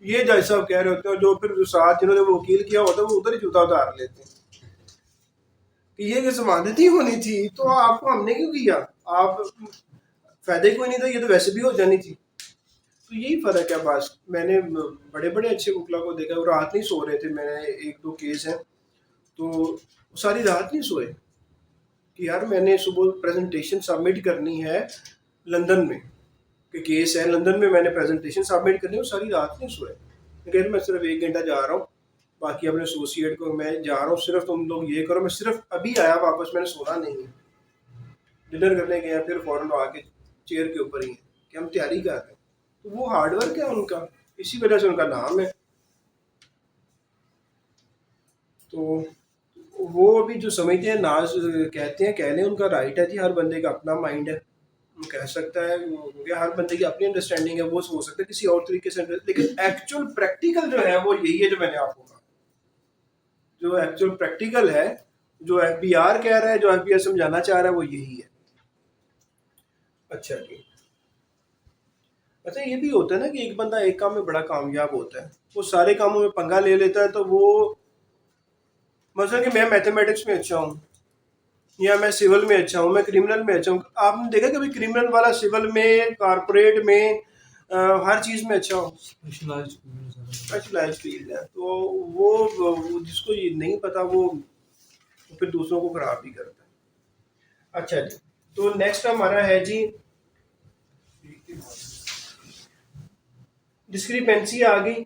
ये जज साहब कह रहे होते हैं, जो फिर साथ जिन्होंने वो वकील किया होता है वो उधर ही जूता उतार लेते हैं कि ये जमानत ही होनी थी तो आपको हमने क्यों किया, आप फायदे कोई नहीं था, ये तो वैसे भी हो जानी थी। तो यही फ़र्क है बस। मैंने बड़े बड़े अच्छे वकला को देखा, वो रात नहीं सो रहे थे, मैंने 1-2 केस हैं तो सारी रात नहीं सोए कि यार मैंने सुबह प्रेजेंटेशन सबमिट करनी है लंदन में, कि केस है लंदन में, मैंने प्रेजेंटेशन सबमिट करनी है, वो सारी रात नहीं सोए। मैं सिर्फ 1 घंटा जा रहा हूँ, बाकी अपने एसोसिएट को मैं जा रहा हूँ, सिर्फ तुम लोग ये करो। मैं सिर्फ अभी आया वापस, मैंने सोना नहीं है, डिनर करने गया, फिर फ़ौरन आके चेयर के ऊपर ही है कि हम तैयारी कर रहे हैं। तो वो हार्डवर्क है उनका, इसी वजह से उनका नाम है। तो वो अभी जो समझते हैं नाज कहते हैं, कह लें, उनका राइट है जी, हर बंदे का अपना माइंड है, वो कह सकता है, क्योंकि हर बंदे की अपनी अंडरस्टैंडिंग है, वो हो सकता है किसी और तरीके से, लेकिन एक्चुअल प्रैक्टिकल जो है वो यही है जो मैंने आपको कहा। जो एक्चुअल प्रैक्टिकल है, जो एफबीआर कह रहा है, जो एफबीआर समझाना चाह रहा है, वो यही है। अच्छा जी, अच्छा ये भी होता है ना कि एक बंदा एक काम में बड़ा कामयाब होता है, वो सारे कामों में पंगा ले लेता है, तो वो मतलब कि मैं मैथमेटिक्स में अच्छा हूँ, या मैं सिविल में अच्छा हूँ, मैं क्रिमिनल में अच्छा हूँ। आपने देखा कभी क्रिमिनल वाला सिविल में, कारपोरेट में, हर चीज़ में अच्छा हो, स्पेशलाइज्ड फील्ड है, तो वो जिसको ये नहीं पता वो फिर दूसरों को खराब भी करता है। अच्छा जी, तो नेक्स्ट हमारा है जी डिस्क्रिपेंसी आ गई।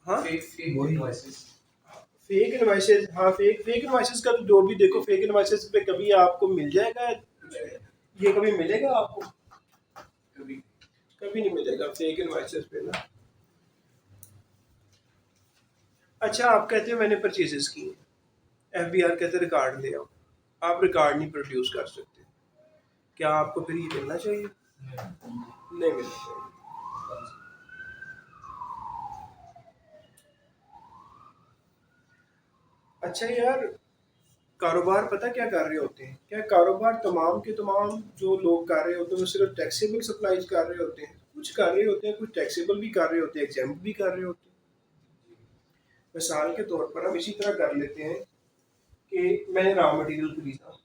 हाँ फेक इनवॉइसेस, हाँ फेक इनवॉइसेस का तो जो भी देखो, फेक इनवॉइसेस पे कभी आपको मिल जाएगा, ये कभी मिलेगा आपको, कभी नहीं मिलेगा फेक इनवॉइसेस पे ना। अच्छा आप कहते हो मैंने परचेजेस की हैं, एफबीआर कहते रिकॉर्ड ले आओ, आप रिकॉर्ड नहीं प्रोड्यूस कर सकते, क्या आपको फिर ये मिलना चाहिए? नहीं मिलना चाहिए। अच्छा यार, कारोबार पता क्या कर रहे होते हैं, क्या कारोबार तमाम के तमाम जो लोग कर रहे होते हैं वो सिर्फ टैक्सेबल सप्लाईज कर रहे होते हैं? कुछ कर रहे होते हैं, कुछ टैक्सेबल भी कर रहे होते हैं, एग्जाम्प्ट भी कर रहे होते हैं। मिसाल के तौर पर हम इसी तरह कर लेते हैं कि मैंने रॉ मटेरियल खरीदा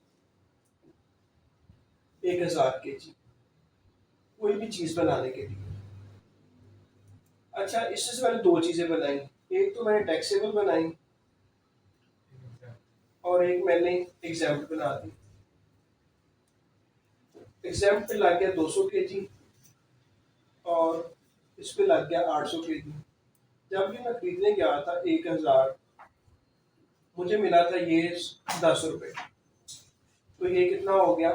1000 kg कोई भी चीज़ बनाने के लिए। अच्छा इससे से मैंने 2 चीज़ें बनाई, एक तो मैंने टैक्सेबल बनाई और एक मैंने एग्जाम्प्ट बना दी। एग्जाम्प्ट पे लग गया 200 kg और इस पे लग गया 800 kg। जब भी मैं खरीदने गया था 1000, मुझे मिला था ये 10 रुपये, तो ये कितना हो गया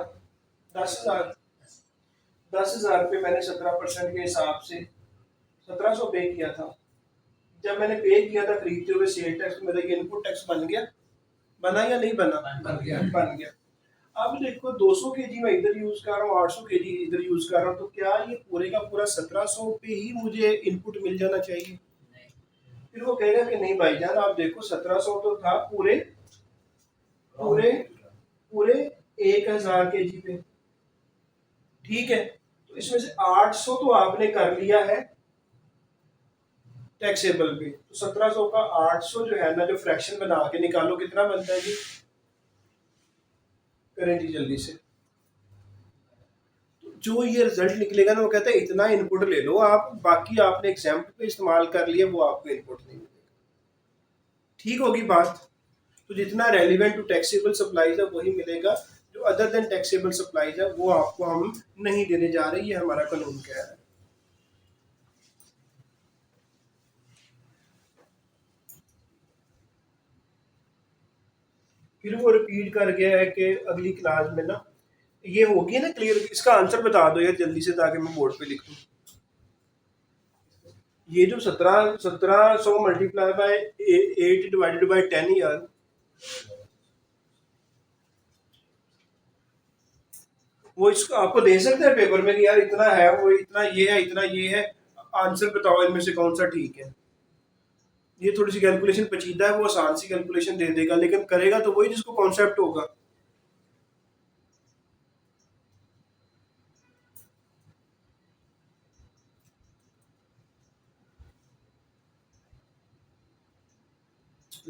10,000। 10,000 पे मैंने 17% के हिसाब से 1700 पे किया था। जब मैंने पे किया था खरीदते हुए सेल टैक्स, मेरा ये इनपुट टैक्स बन गया, बना या नहीं बना? बन गया। अब देखो 200 kg मैं इधर यूज कर रहा हूँ, 800 kg इधर यूज कर रहा हूँ, तो क्या ये पूरे का पूरा 1700 पे ही मुझे इनपुट मिल जाना चाहिए? फिर वो कहेगा कि नहीं भाईजान, आप देखो 1700 तो था पूरे पूरे पूरे 1000 kg पे, ठीक है, तो इसमें से 800 तो आपने कर लिया है टैक्सेबल पे, तो 1700 का 800 जो है ना, जो फ्रैक्शन बना के निकालो कितना बनता है जी? करें जी जल्दी से। तो जो ये रिजल्ट निकलेगा ना, वो कहता है इतना इनपुट ले लो आप, बाकी आपने एग्जाम्पल पे इस्तेमाल कर लिया, वो आपको इनपुट नहीं मिलेगा। ठीक होगी बात। तो जितना रेलिवेंट टू टैक्सेबल सप्लाईज है वही मिलेगा, जो अदर देन टैक्सेबल सप्लाईज है वो आपको हम नहीं देने जा रहे, ये हमारा कानून कह रहा है। फिर वो रिपीट कर गया है कि अगली क्लास में ना ये होगी ना क्लियर। इसका आंसर बता दो यार जल्दी से ताकि मैं बोर्ड पे लिख दूँ। ये जो 1700 मल्टीप्लाई बाय 8 डिवाइडेड बाय 10 यार, वो इसको आपको दे सकते हैं पेपर में कि यार इतना है, वो इतना ये है, इतना ये है, आंसर बताओ इनमें से कौन सा ठीक है। ये थोड़ी सी कैलकुलेशन पेचीदा है, वो आसान सी कैलकुलेशन दे देगा, लेकिन करेगा तो वही जिसको कॉन्सेप्ट होगा।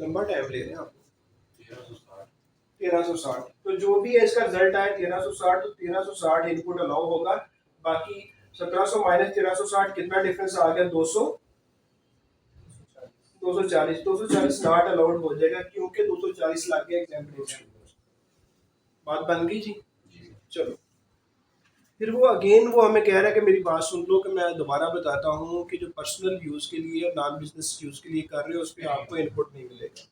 लंबा टाइम ले रहे हैं आप। 1360, तो जो भी है इसका रिजल्ट आया 1360, तो 1360 इनपुट अलाउ होगा। बाकी 1700 माइनस 1360 कितना डिफरेंस आ गया? 200 240 240 नॉट अलाउड हो जाएगा क्योंकि 240 लाख के एग्जामिनेशन। बात बन गई जी। चलो फिर वो अगेन वो हमें कह रहा है कि मेरी बात सुन लो, कि मैं दोबारा बताता हूँ कि जो पर्सनल यूज़ के लिए और नॉन बिजनेस यूज़ के लिए कर रहे हो उस पर आपको इनपुट नहीं मिलेगा।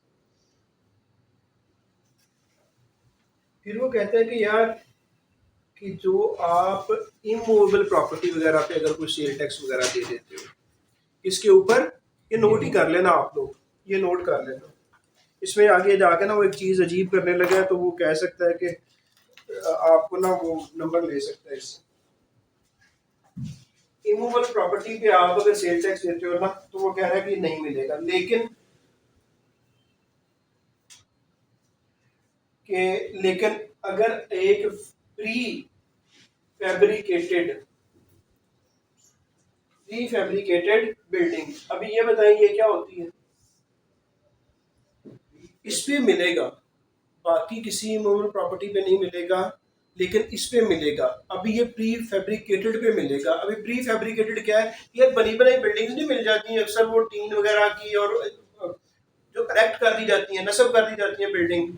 फिर वो कहते हैं कि यार कि जो आप इमूवेबल प्रॉपर्टी वगैरह पे अगर कोई सेल टैक्स वगैरह दे देते हो, इसके ऊपर ये नोट ही कर लेना आप लोग, ये नोट कर लेना। इसमें आगे जाके ना वो एक चीज़ अजीब करने लगा है, तो वो कह सकता है कि आपको ना वो नंबर ले सकता है इससे। इमूवेबल प्रॉपर्टी पे आप अगर सेल टैक्स देते हो ना तो वो कह रहा है कि नहीं मिलेगा, लेकिन अगर एक प्री फैब्रिकेटेड बिल्डिंग, अभी ये बताइए ये क्या होती है? इस पे मिलेगा, बाकी किसी मूवेबल प्रॉपर्टी पे नहीं मिलेगा, लेकिन इस पे मिलेगा। अभी ये प्री फैब्रिकेटेड पे मिलेगा। अभी प्री फैब्रिकेटेड क्या है? ये बनी बनाई बिल्डिंग्स नहीं मिल जाती हैं अक्सर, वो टीन वगैरह की, और जो करेक्ट कर दी जाती है, नस्ब कर दी जाती है बिल्डिंग।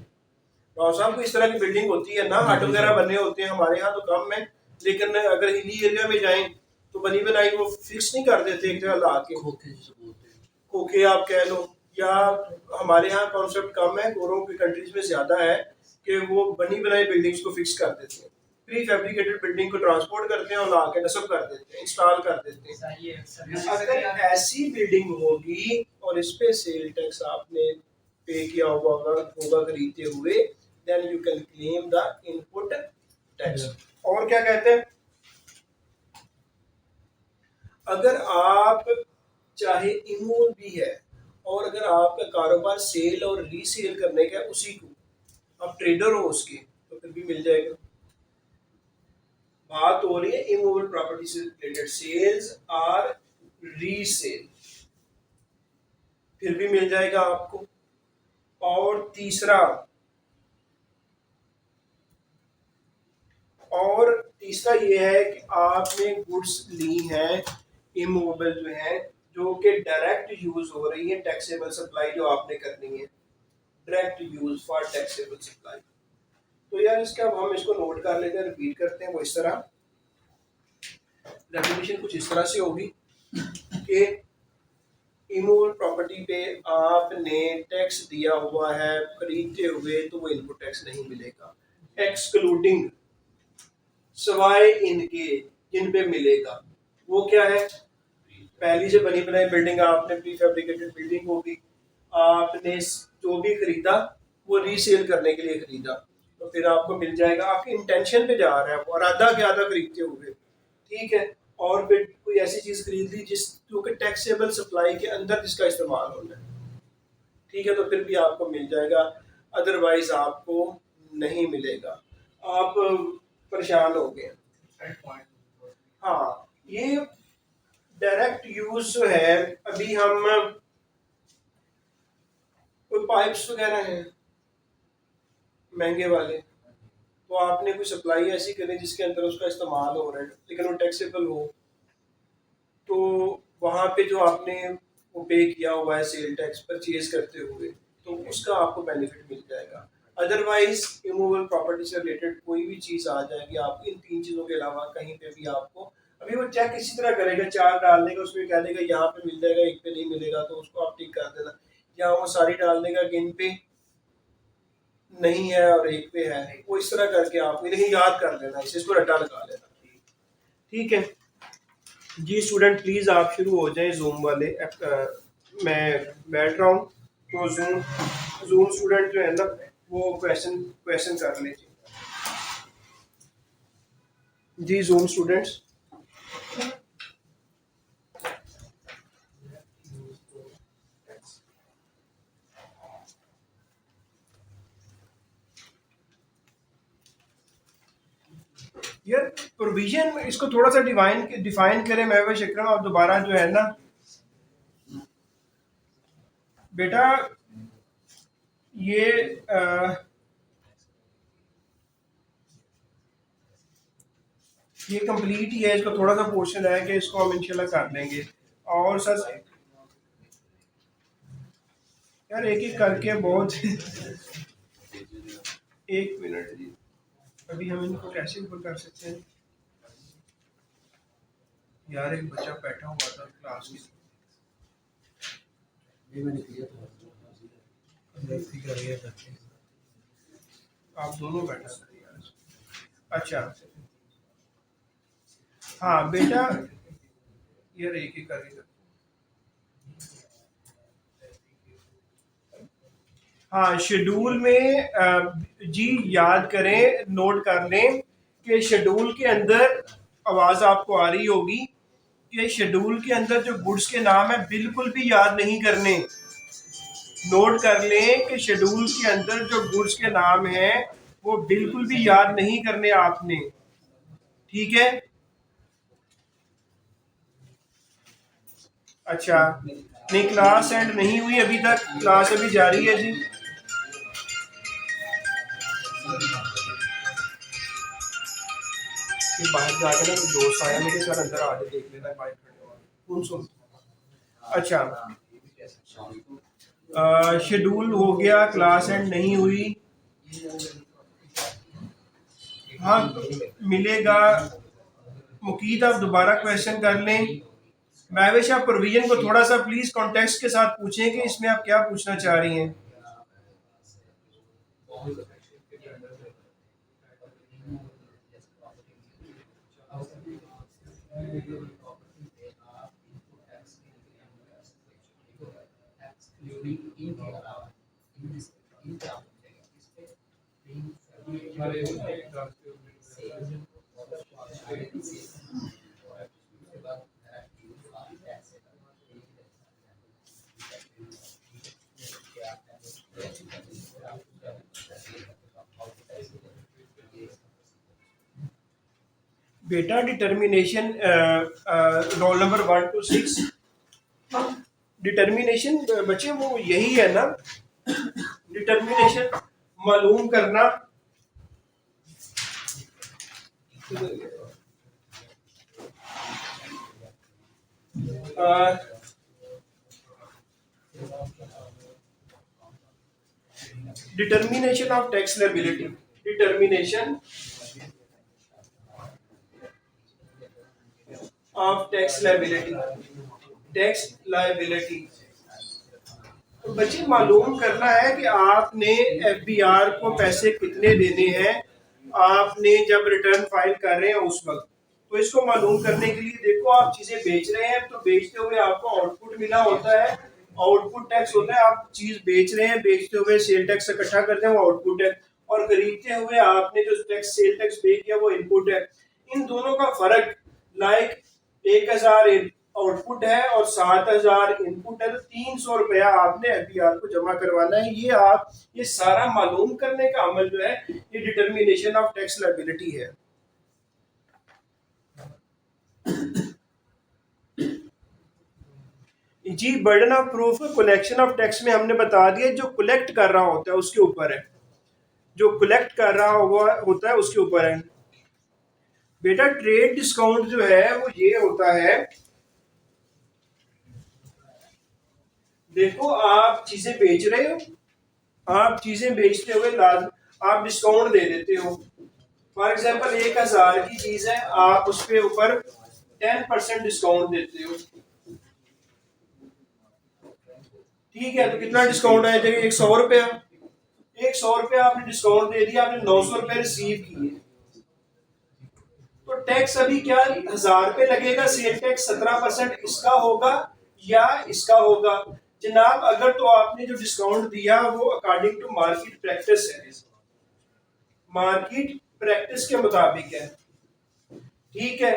राव साहब को इस तरह की बिल्डिंग होती है ना, हट वगैरह बने होते हैं, हमारे यहाँ तो कम है, लेकिन अगर हिली एरिया में जाएं तो बनी बनाई वो फिक्स नहीं कर देते एक जगह ला के, खोखे आप कह लो, या हमारे यहाँ कॉन्सेप्ट कम है, गोरों की कंट्रीज में ज्यादा है कि वो बनी बनाई बिल्डिंग्स को फिक्स कर देते हैं। प्री फैब्रिकेटेड बिल्डिंग को ट्रांसपोर्ट करते हैं और ला के नस्ब कर देते हैं, इंस्टॉल कर देते हैं। अगर ऐसी बिल्डिंग होगी और इस पे सेल टैक्स आपने पे किया होगा खरीदते हुए, then you can claim the input tax. और क्या कहते हैं? अगर आप चाहे इमूव भी है और अगर आपका कारोबार सेल और रीसेल करने का उसी को आप ट्रेडर हो उसके, तो फिर भी मिल जाएगा। बात हो रही है इमूवेबल प्रॉपर्टी से रिलेटेड, सेल्स और रीसेल, फिर भी मिल जाएगा आपको। और तीसरा ये है कि आपने गुड्स ली हैं इमूवेबल जो है, जो कि डायरेक्ट यूज हो रही है, टैक्सेबल सप्लाई जो आपने करनी है, direct use for taxable supply. तो यार इसका अब हम इसको नोट कर लेते हैं, रिपीट करते हैं वो इस तरह। डेफिनेशन कुछ इस तरह से होगी कि इमूवेबल प्रॉपर्टी पे आपने टैक्स दिया हुआ है खरीदते हुए, तो वो इनपुट टैक्स नहीं मिलेगा, एक्सक्लूडिंग, सवाए इनके जिन पे मिलेगा। वो क्या है? पहली से बनी बनाई बिल्डिंग, आपने प्री फैब्रिकेटेड बिल्डिंग होगी, आपने जो भी खरीदा वो रीसेल करने के लिए खरीदा, तो फिर आपको मिल जाएगा। आपकी इंटेंशन पे जा रहा है वो, आधा के आधा खरीदते हुए, ठीक है। और फिर कोई ऐसी चीज खरीद ली जिस जो कि टैक्सेबल सप्लाई के अंदर जिसका इस्तेमाल होना है, ठीक है, तो फिर भी आपको मिल जाएगा, अदरवाइज आपको नहीं मिलेगा। आप परेशान हो गए। हाँ, ये डायरेक्ट यूज जो है, अभी हम कोई पाइप्स वगैरह हैं महंगे वाले, तो आपने कोई सप्लाई ऐसी करनी जिसके अंदर उसका इस्तेमाल हो रहा है लेकिन वो टैक्सेबल हो, तो वहाँ पे जो आपने वो पे किया हुआ है सेल टैक्स परचेज करते हुए, तो उसका आपको बेनिफिट मिल जाएगा। अदरवाइज इमूवेबल प्रॉपर्टी से रिलेटेड कोई भी चीज़ आ जाएगी, आप इन 3 चीज़ों के अलावा कहीं पे भी आपको, अभी वो चेक इसी तरह करेगा, 4 डाल देगा, उसमें कह देगा यहाँ पे मिल जाएगा, एक पे नहीं मिलेगा, तो उसको आप टिक कर देना। या वो सारी डाल देगा कि इन पे नहीं है और एक पे है, वो इस तरह करके आप लेकिन याद कर लेना, इसको रट्टा लगा लेना। ठीक है जी स्टूडेंट, प्लीज़ आप शुरू हो जाएं जूम वाले। मैं बैठ रहा हूँ, तो जूम स्टूडेंट जो है ना वो क्वेश्चन कर लीजिए जी। जूम स्टूडेंट्स, यार प्रोविजन इसको थोड़ा सा डिफाइन करें। मैं वह शिक्र आप दोबारा जो है ना बेटा ये कंप्लीट ही है, इसका थोड़ा सा पोर्शन है कि इसको हम इंशाल्लाह कर लेंगे। और सर यार एक एक करके बहुत एक मिनट जी, अभी हम इनको कैसे ऊपर कर सकते हैं यार। एक बच्चा बैठा हुआ था क्लास में, आप दोनों बैठा था यार। अच्छा हाँ बेटा, यार एक एक करके करते हैं। हाँ शेड्यूल में जी याद करें, नोट कर लें कि शेड्यूल के अंदर आवाज़ आपको आ रही होगी कि शेड्यूल के अंदर जो गुड्स के नाम है बिल्कुल भी याद नहीं करने। नोट कर लें कि शेड्यूल के अंदर जो गुड्स के नाम हैं वो बिल्कुल भी याद नहीं करने आपने, ठीक है। अच्छा नहीं, क्लास एंड नहीं हुई अभी तक, क्लास अभी जारी है जी। बाहर जाके ना दोस्त आया मेरे सर, अंदर आके देख लेना बाइक खड़े सुन। अच्छा शेड्यूल हो गया, क्लास एंड नहीं हुई, हाँ मिलेगा। मुकीद आप दोबारा क्वेश्चन कर लें। महवेश आप प्रोविजन को थोड़ा सा प्लीज कॉन्टेक्स्ट के साथ पूछें कि इसमें आप क्या पूछना चाह रही हैं। बेटा determination roll number 1 to 6 determination बच्चे वो यही है ना, डिटर्मिनेशन मालूम करना। Determination of tax liability, determination of tax liability, tax liability. तो बच्चे मालूम करना है कि आपने एफबीआर को पैसे कितने देने हैं आपने जब रिटर्न फाइल कर रहे हैं उस वक्त। तो इसको मालूम करने के लिए देखो, आप चीजें बेच रहे हैं तो बेचते हुए आपको आउटपुट मिला होता है, आउटपुट टैक्स होता है। आप चीज बेच रहे हैं, बेचते हुए सेल टैक्स इकट्ठा करते हैं, वो आउटपुट है। और खरीदते हुए आपने जो टैक्स सेल टैक्स पे किया वो इनपुट है। इन दोनों का फर्क लाइक 1000 आउटपुट है और 7000 इनपुट है, तो 300 रुपया आपने एफबीआर को जमा करवाना है। ये सारा मालूम करने का अमल जो है ये डिटर्मिनेशन ऑफ टैक्स लायबिलिटी है। जी burden of proof collection of tax में हमने बता दिया, जो कलेक्ट कर रहा होता है उसके ऊपर है, जो कलेक्ट कर रहा होता है उसके ऊपर है। बेटा ट्रेड डिस्काउंट जो है वो ये होता है, देखो आप चीजें बेच रहे हो आप चीजें बेचते हुए आप डिस्काउंट दे देते हो। फॉर एग्जाम्पल 1000 की चीज है, आप उस पे ऊपर 10% डिस्काउंट देते हो। ठीक है, तो कितना डिस्काउंट आया जाएगा? 100 रुपया। 100 रुपया आपने डिस्काउंट दे दिया, आपने 900 रुपये रिसीव किए, तो टैक्स अभी क्या 1000 पे लगेगा। सेल टैक्स 17% इसका होगा या इसका होगा? जनाब अगर तो आपने जो डिस्काउंट दिया वो अकॉर्डिंग टू मार्केट प्रैक्टिस है, मार्केट प्रैक्टिस के मुताबिक है, ठीक है।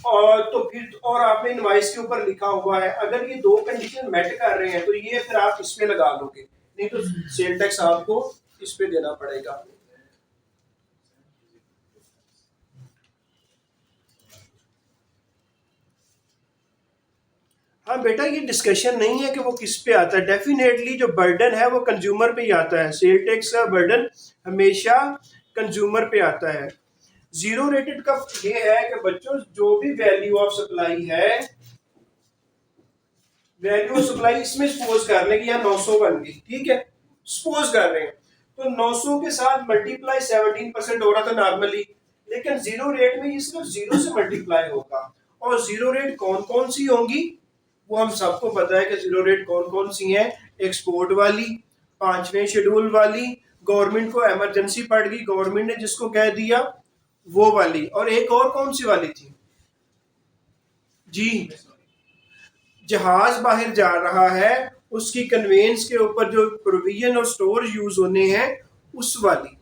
और तो फिर और आपने इनवॉइस के ऊपर लिखा हुआ है, अगर ये दो कंडीशन मेट कर रहे हैं तो ये फिर आप इस पे लगा लोगे, नहीं तो सेल टैक्स आपको इस पे देना पड़ेगा। हाँ बेटा, ये डिस्कशन नहीं है कि वो किस पे आता है, डेफिनेटली जो बर्डन है वो कंज्यूमर पे ही आता है। सेल टैक्स का बर्डन हमेशा कंज्यूमर पे आता है। जीरो रेटेड का ये है कि बच्चों जो भी वैल्यू ऑफ सप्लाई है, वैल्यू ऑफ सप्लाई इसमें सपोज कर लें कि यहाँ 900 बन गई, ठीक है, सपोज कर रहे हैं, तो 900 के साथ मल्टीप्लाई 17% हो रहा था नॉर्मली, लेकिन जीरो रेट में ये सिर्फ जीरो से मल्टीप्लाई होगा। और जीरो रेट कौन कौन सी होंगी वो हम सबको पता है कि जीरो रेट कौन कौन सी हैं। एक्सपोर्ट वाली, 5वें शेड्यूल वाली, गवर्नमेंट को इमरजेंसी पड़ गई, गवर्नमेंट ने जिसको कह दिया वो वाली, और एक और कौन सी वाली थी जी? जहाज बाहर जा रहा है उसकी कन्वेंस के ऊपर जो प्रोविजन और स्टोर यूज होने हैं उस वाली,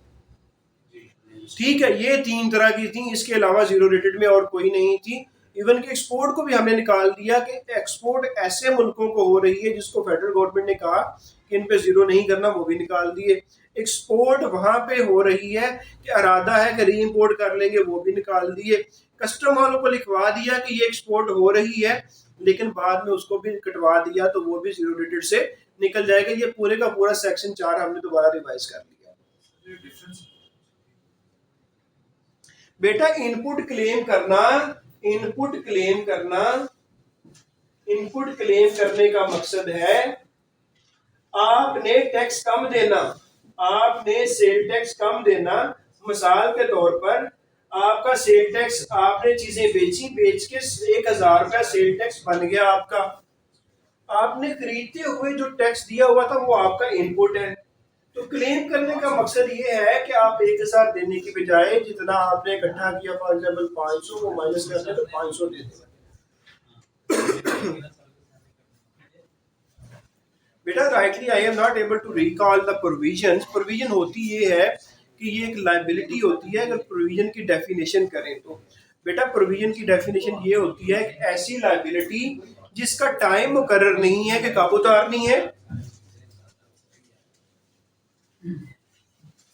ठीक है। ये 3 तरह की थी, इसके अलावा जीरो रेटेड में और कोई नहीं थी। इवन कि एक्सपोर्ट को भी हमने निकाल दिया कि एक्सपोर्ट ऐसे मुल्कों को हो रही है जिसको फेडरल गवर्नमेंट ने कहा कि इन पे जीरो नहीं करना, वो भी निकाल दिए। एक्सपोर्ट वहां पे हो रही है कि इरादा है कि री इम्पोर्ट कर लेंगे, वो भी निकाल दिए। कस्टम वालों को लिखवा दिया कि ये एक्सपोर्ट हो रही है, लेकिन बाद में उसको भी कटवा दिया, तो वो भी जीरो रेटेड से निकल जाएगा। ये पूरे का पूरा सेक्शन 4 हमने दोबारा रिवाइज कर लिया। बेटा इनपुट क्लेम करना, इनपुट क्लेम करना, इनपुट क्लेम करने का मकसद है आपने टैक्स कम देना, आपने सेल टैक्स कम देना। मिसाल के तौर पर आपका सेल टैक्स, आपने चीजें बेची, बेच के 1000 रुपया सेल टैक्स बन गया आपका। आपने खरीदते हुए जो टैक्स दिया हुआ था वो आपका इनपुट है। तो क्लेम करने का मकसद ये है कि आप 1000 देने की बजाय जितना आपने इकट्ठा किया, फॉर एग्जाम्पल 500, वो माइनस करते हैं तो 500 दे दें। बेटा rightly I am not able to recall the provisions. Provision होती ये है कि ये एक लायबिलिटी होती है। अगर प्रोविजन की डेफिनेशन करें तो बेटा प्रोविजन की डेफिनेशन ये होती है कि ऐसी लायबिलिटी जिसका टाइम मुकर्रर नहीं है कि कब उतारनी है।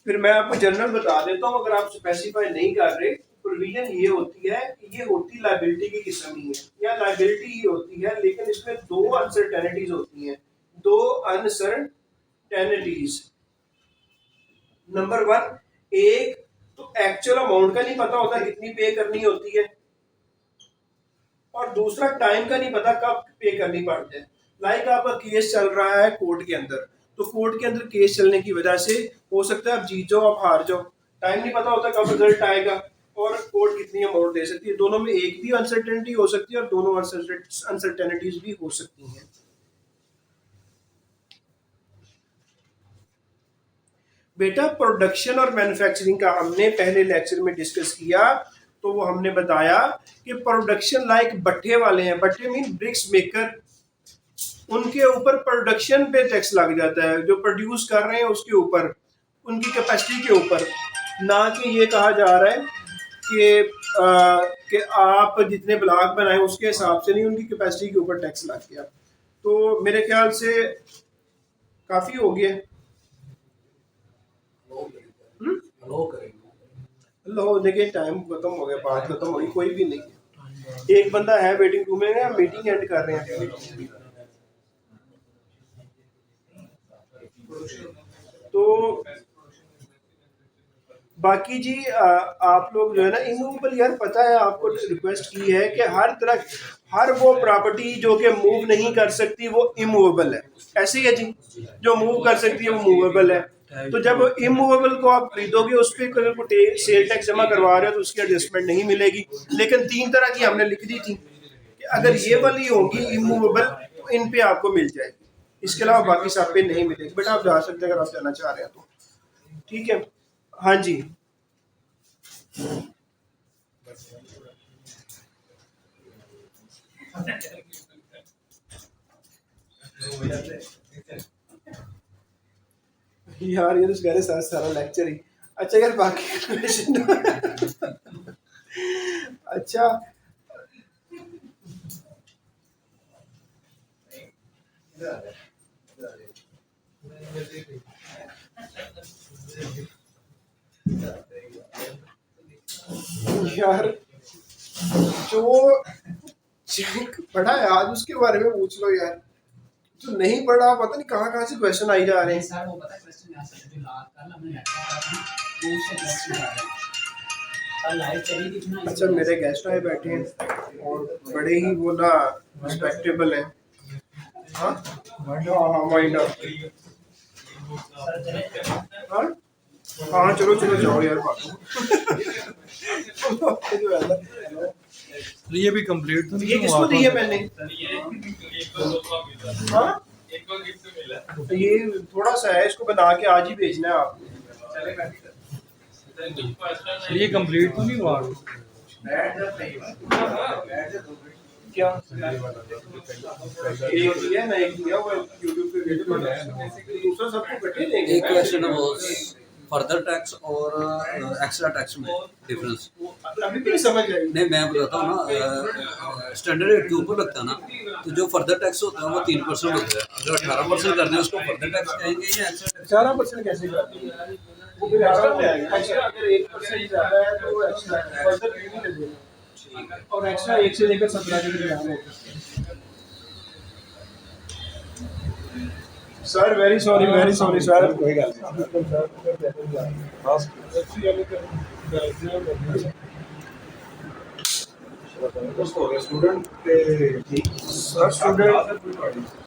फिर मैं आपको जनरल बता देता हूँ, अगर आप स्पेसिफाई नहीं कर रहे। प्रोविजन ये होती है, ये होती लायबिलिटी की किस्म ही है, या लायबिलिटी ही होती है, लेकिन इसमें 2 अनसर्टेनिटीज होती हैं। 2 अनसर्टेनिटीज। नंबर 1, एक तो एक्चुअल अमाउंट का नहीं पता होता कितनी पे करनी होती है, और दूसरा टाइम का नहीं पता कब पे करनी पड़ती है। लाइक आपका केस चल रहा है कोर्ट के अंदर, तो कोर्ट के अंदर केस चलने की वजह से हो सकता है आप जीत जाओ, आप हार जाओ, टाइम नहीं पता होता कब रिजल्ट आएगा और कोर्ट कितनी अमाउंट दे सकती है। दोनों में एक भी अनसर्टेनिटी हो सकती है और दोनों अनसर्टेनिटीज भी हो सकती हैं। बेटा प्रोडक्शन और मैन्युफैक्चरिंग का हमने पहले लेक्चर में डिस्कस किया, तो वो हमने बताया कि प्रोडक्शन लाइक भट्ठे वाले हैं, भट्ठे मीन ब्रिक्स मेकर, उनके ऊपर प्रोडक्शन पे टैक्स लग जाता है, जो प्रोड्यूस कर रहे हैं उसके ऊपर, उनकी कैपेसिटी के ऊपर, ना कि ये कहा जा रहा है कि आप जितने ब्लॉक बनाए उसके हिसाब से नहीं, उनकी कैपेसिटी के ऊपर टैक्स लग गया। तो मेरे ख्याल से काफ़ी हो गया। लो देखिए टाइम खत्म हो गया, बात खत्म हो गई, कोई भी नहीं। एक बंदा है वेटिंग रूम में, मीटिंग एंड कर रहे हैं। तो बाकी जी आप लोग जो है ना इमूवेबल, यार पता है आपको रिक्वेस्ट की है कि हर वो प्रॉपर्टी जो कि मूव नहीं कर सकती वो इमूवेबल है, ऐसे ही है जी। जो मूव कर सकती है वो मूवेबल है। तो जब इमूवेबल को आप खरीदोगे उस पर सेल टैक्स जमा करवा रहे हो तो उसकी एडजस्टमेंट नहीं मिलेगी। लेकिन 3 तरह की हमने लिख दी थी कि अगर ये वाली होगी इमूवेबल तो इन पे आपको मिल जाएगी, इसके अलावा बाकी सब पे नहीं मिलेगी। बेटा आप जा सकते हैं अगर आप जाना चाह रहे हैं तो, ठीक है। हाँ जी, यार ये तो कह रहे सारा लेक्चर ही। अच्छा यार बाकी क्वेश्चन अच्छा यार जो चेक पढ़ा है आज उसके बारे में पूछ लो यार, जो नहीं पढ़ा पता नहीं कहाँ से क्वेश्चन आई जा रहे हैं। सर वो पता है क्वेश्चन आंसर जो कल हमने लेक्चर पढ़ा था वो उससे क्वेश्चन आ रहे हैं कल लाइव चली थी ना। अच्छा मेरे गेस्ट आए बैठे हैं और बड़े ही वो ना रिस्पेक्टेबल हैं। हाँ हाँ माइंड आप सर चले हाँ हाँ चलो चलो जाओ यार ये भी कंप्लीट तो ये किसको दी है मैंने? हाँ ये थोड़ा सा है, इसको बना के आज ही भेजना है आपको। ये कंप्लीट तो नहीं हुआ। क्या एक दिया ना, एक दिया वो YouTube पे वीडियो बना है, दूसरा सबको इकट्ठे देंगे। एक क्वेश्चन वाज फर्दर टैक्स और एक्स्ट्रा टैक्स में डिफरेंस। अभी भी नहीं समझ आई। नहीं मैं बताता हूँ ना, स्टैंडर्ड रेट के ऊपर लगता है ना, तो जो फर्दर टैक्स होता है वो 3% होता है। अगर 18% कर दें उसको फर्दर टैक्स कहेंगे या एक्स्ट्रा टैक्स? 4% कैसे करते हैं? वो फिर एक्स्ट्रा में आएगा। अच्छा अगर 1% ज्यादा है तो वो एक्स्ट्रा फर्दर नहीं लगेगा और एक्स्ट्रा 1 से लेकर 17 के दरमियान होगा। सर वेरी सॉरी सर, कोई गल स्टूडेंट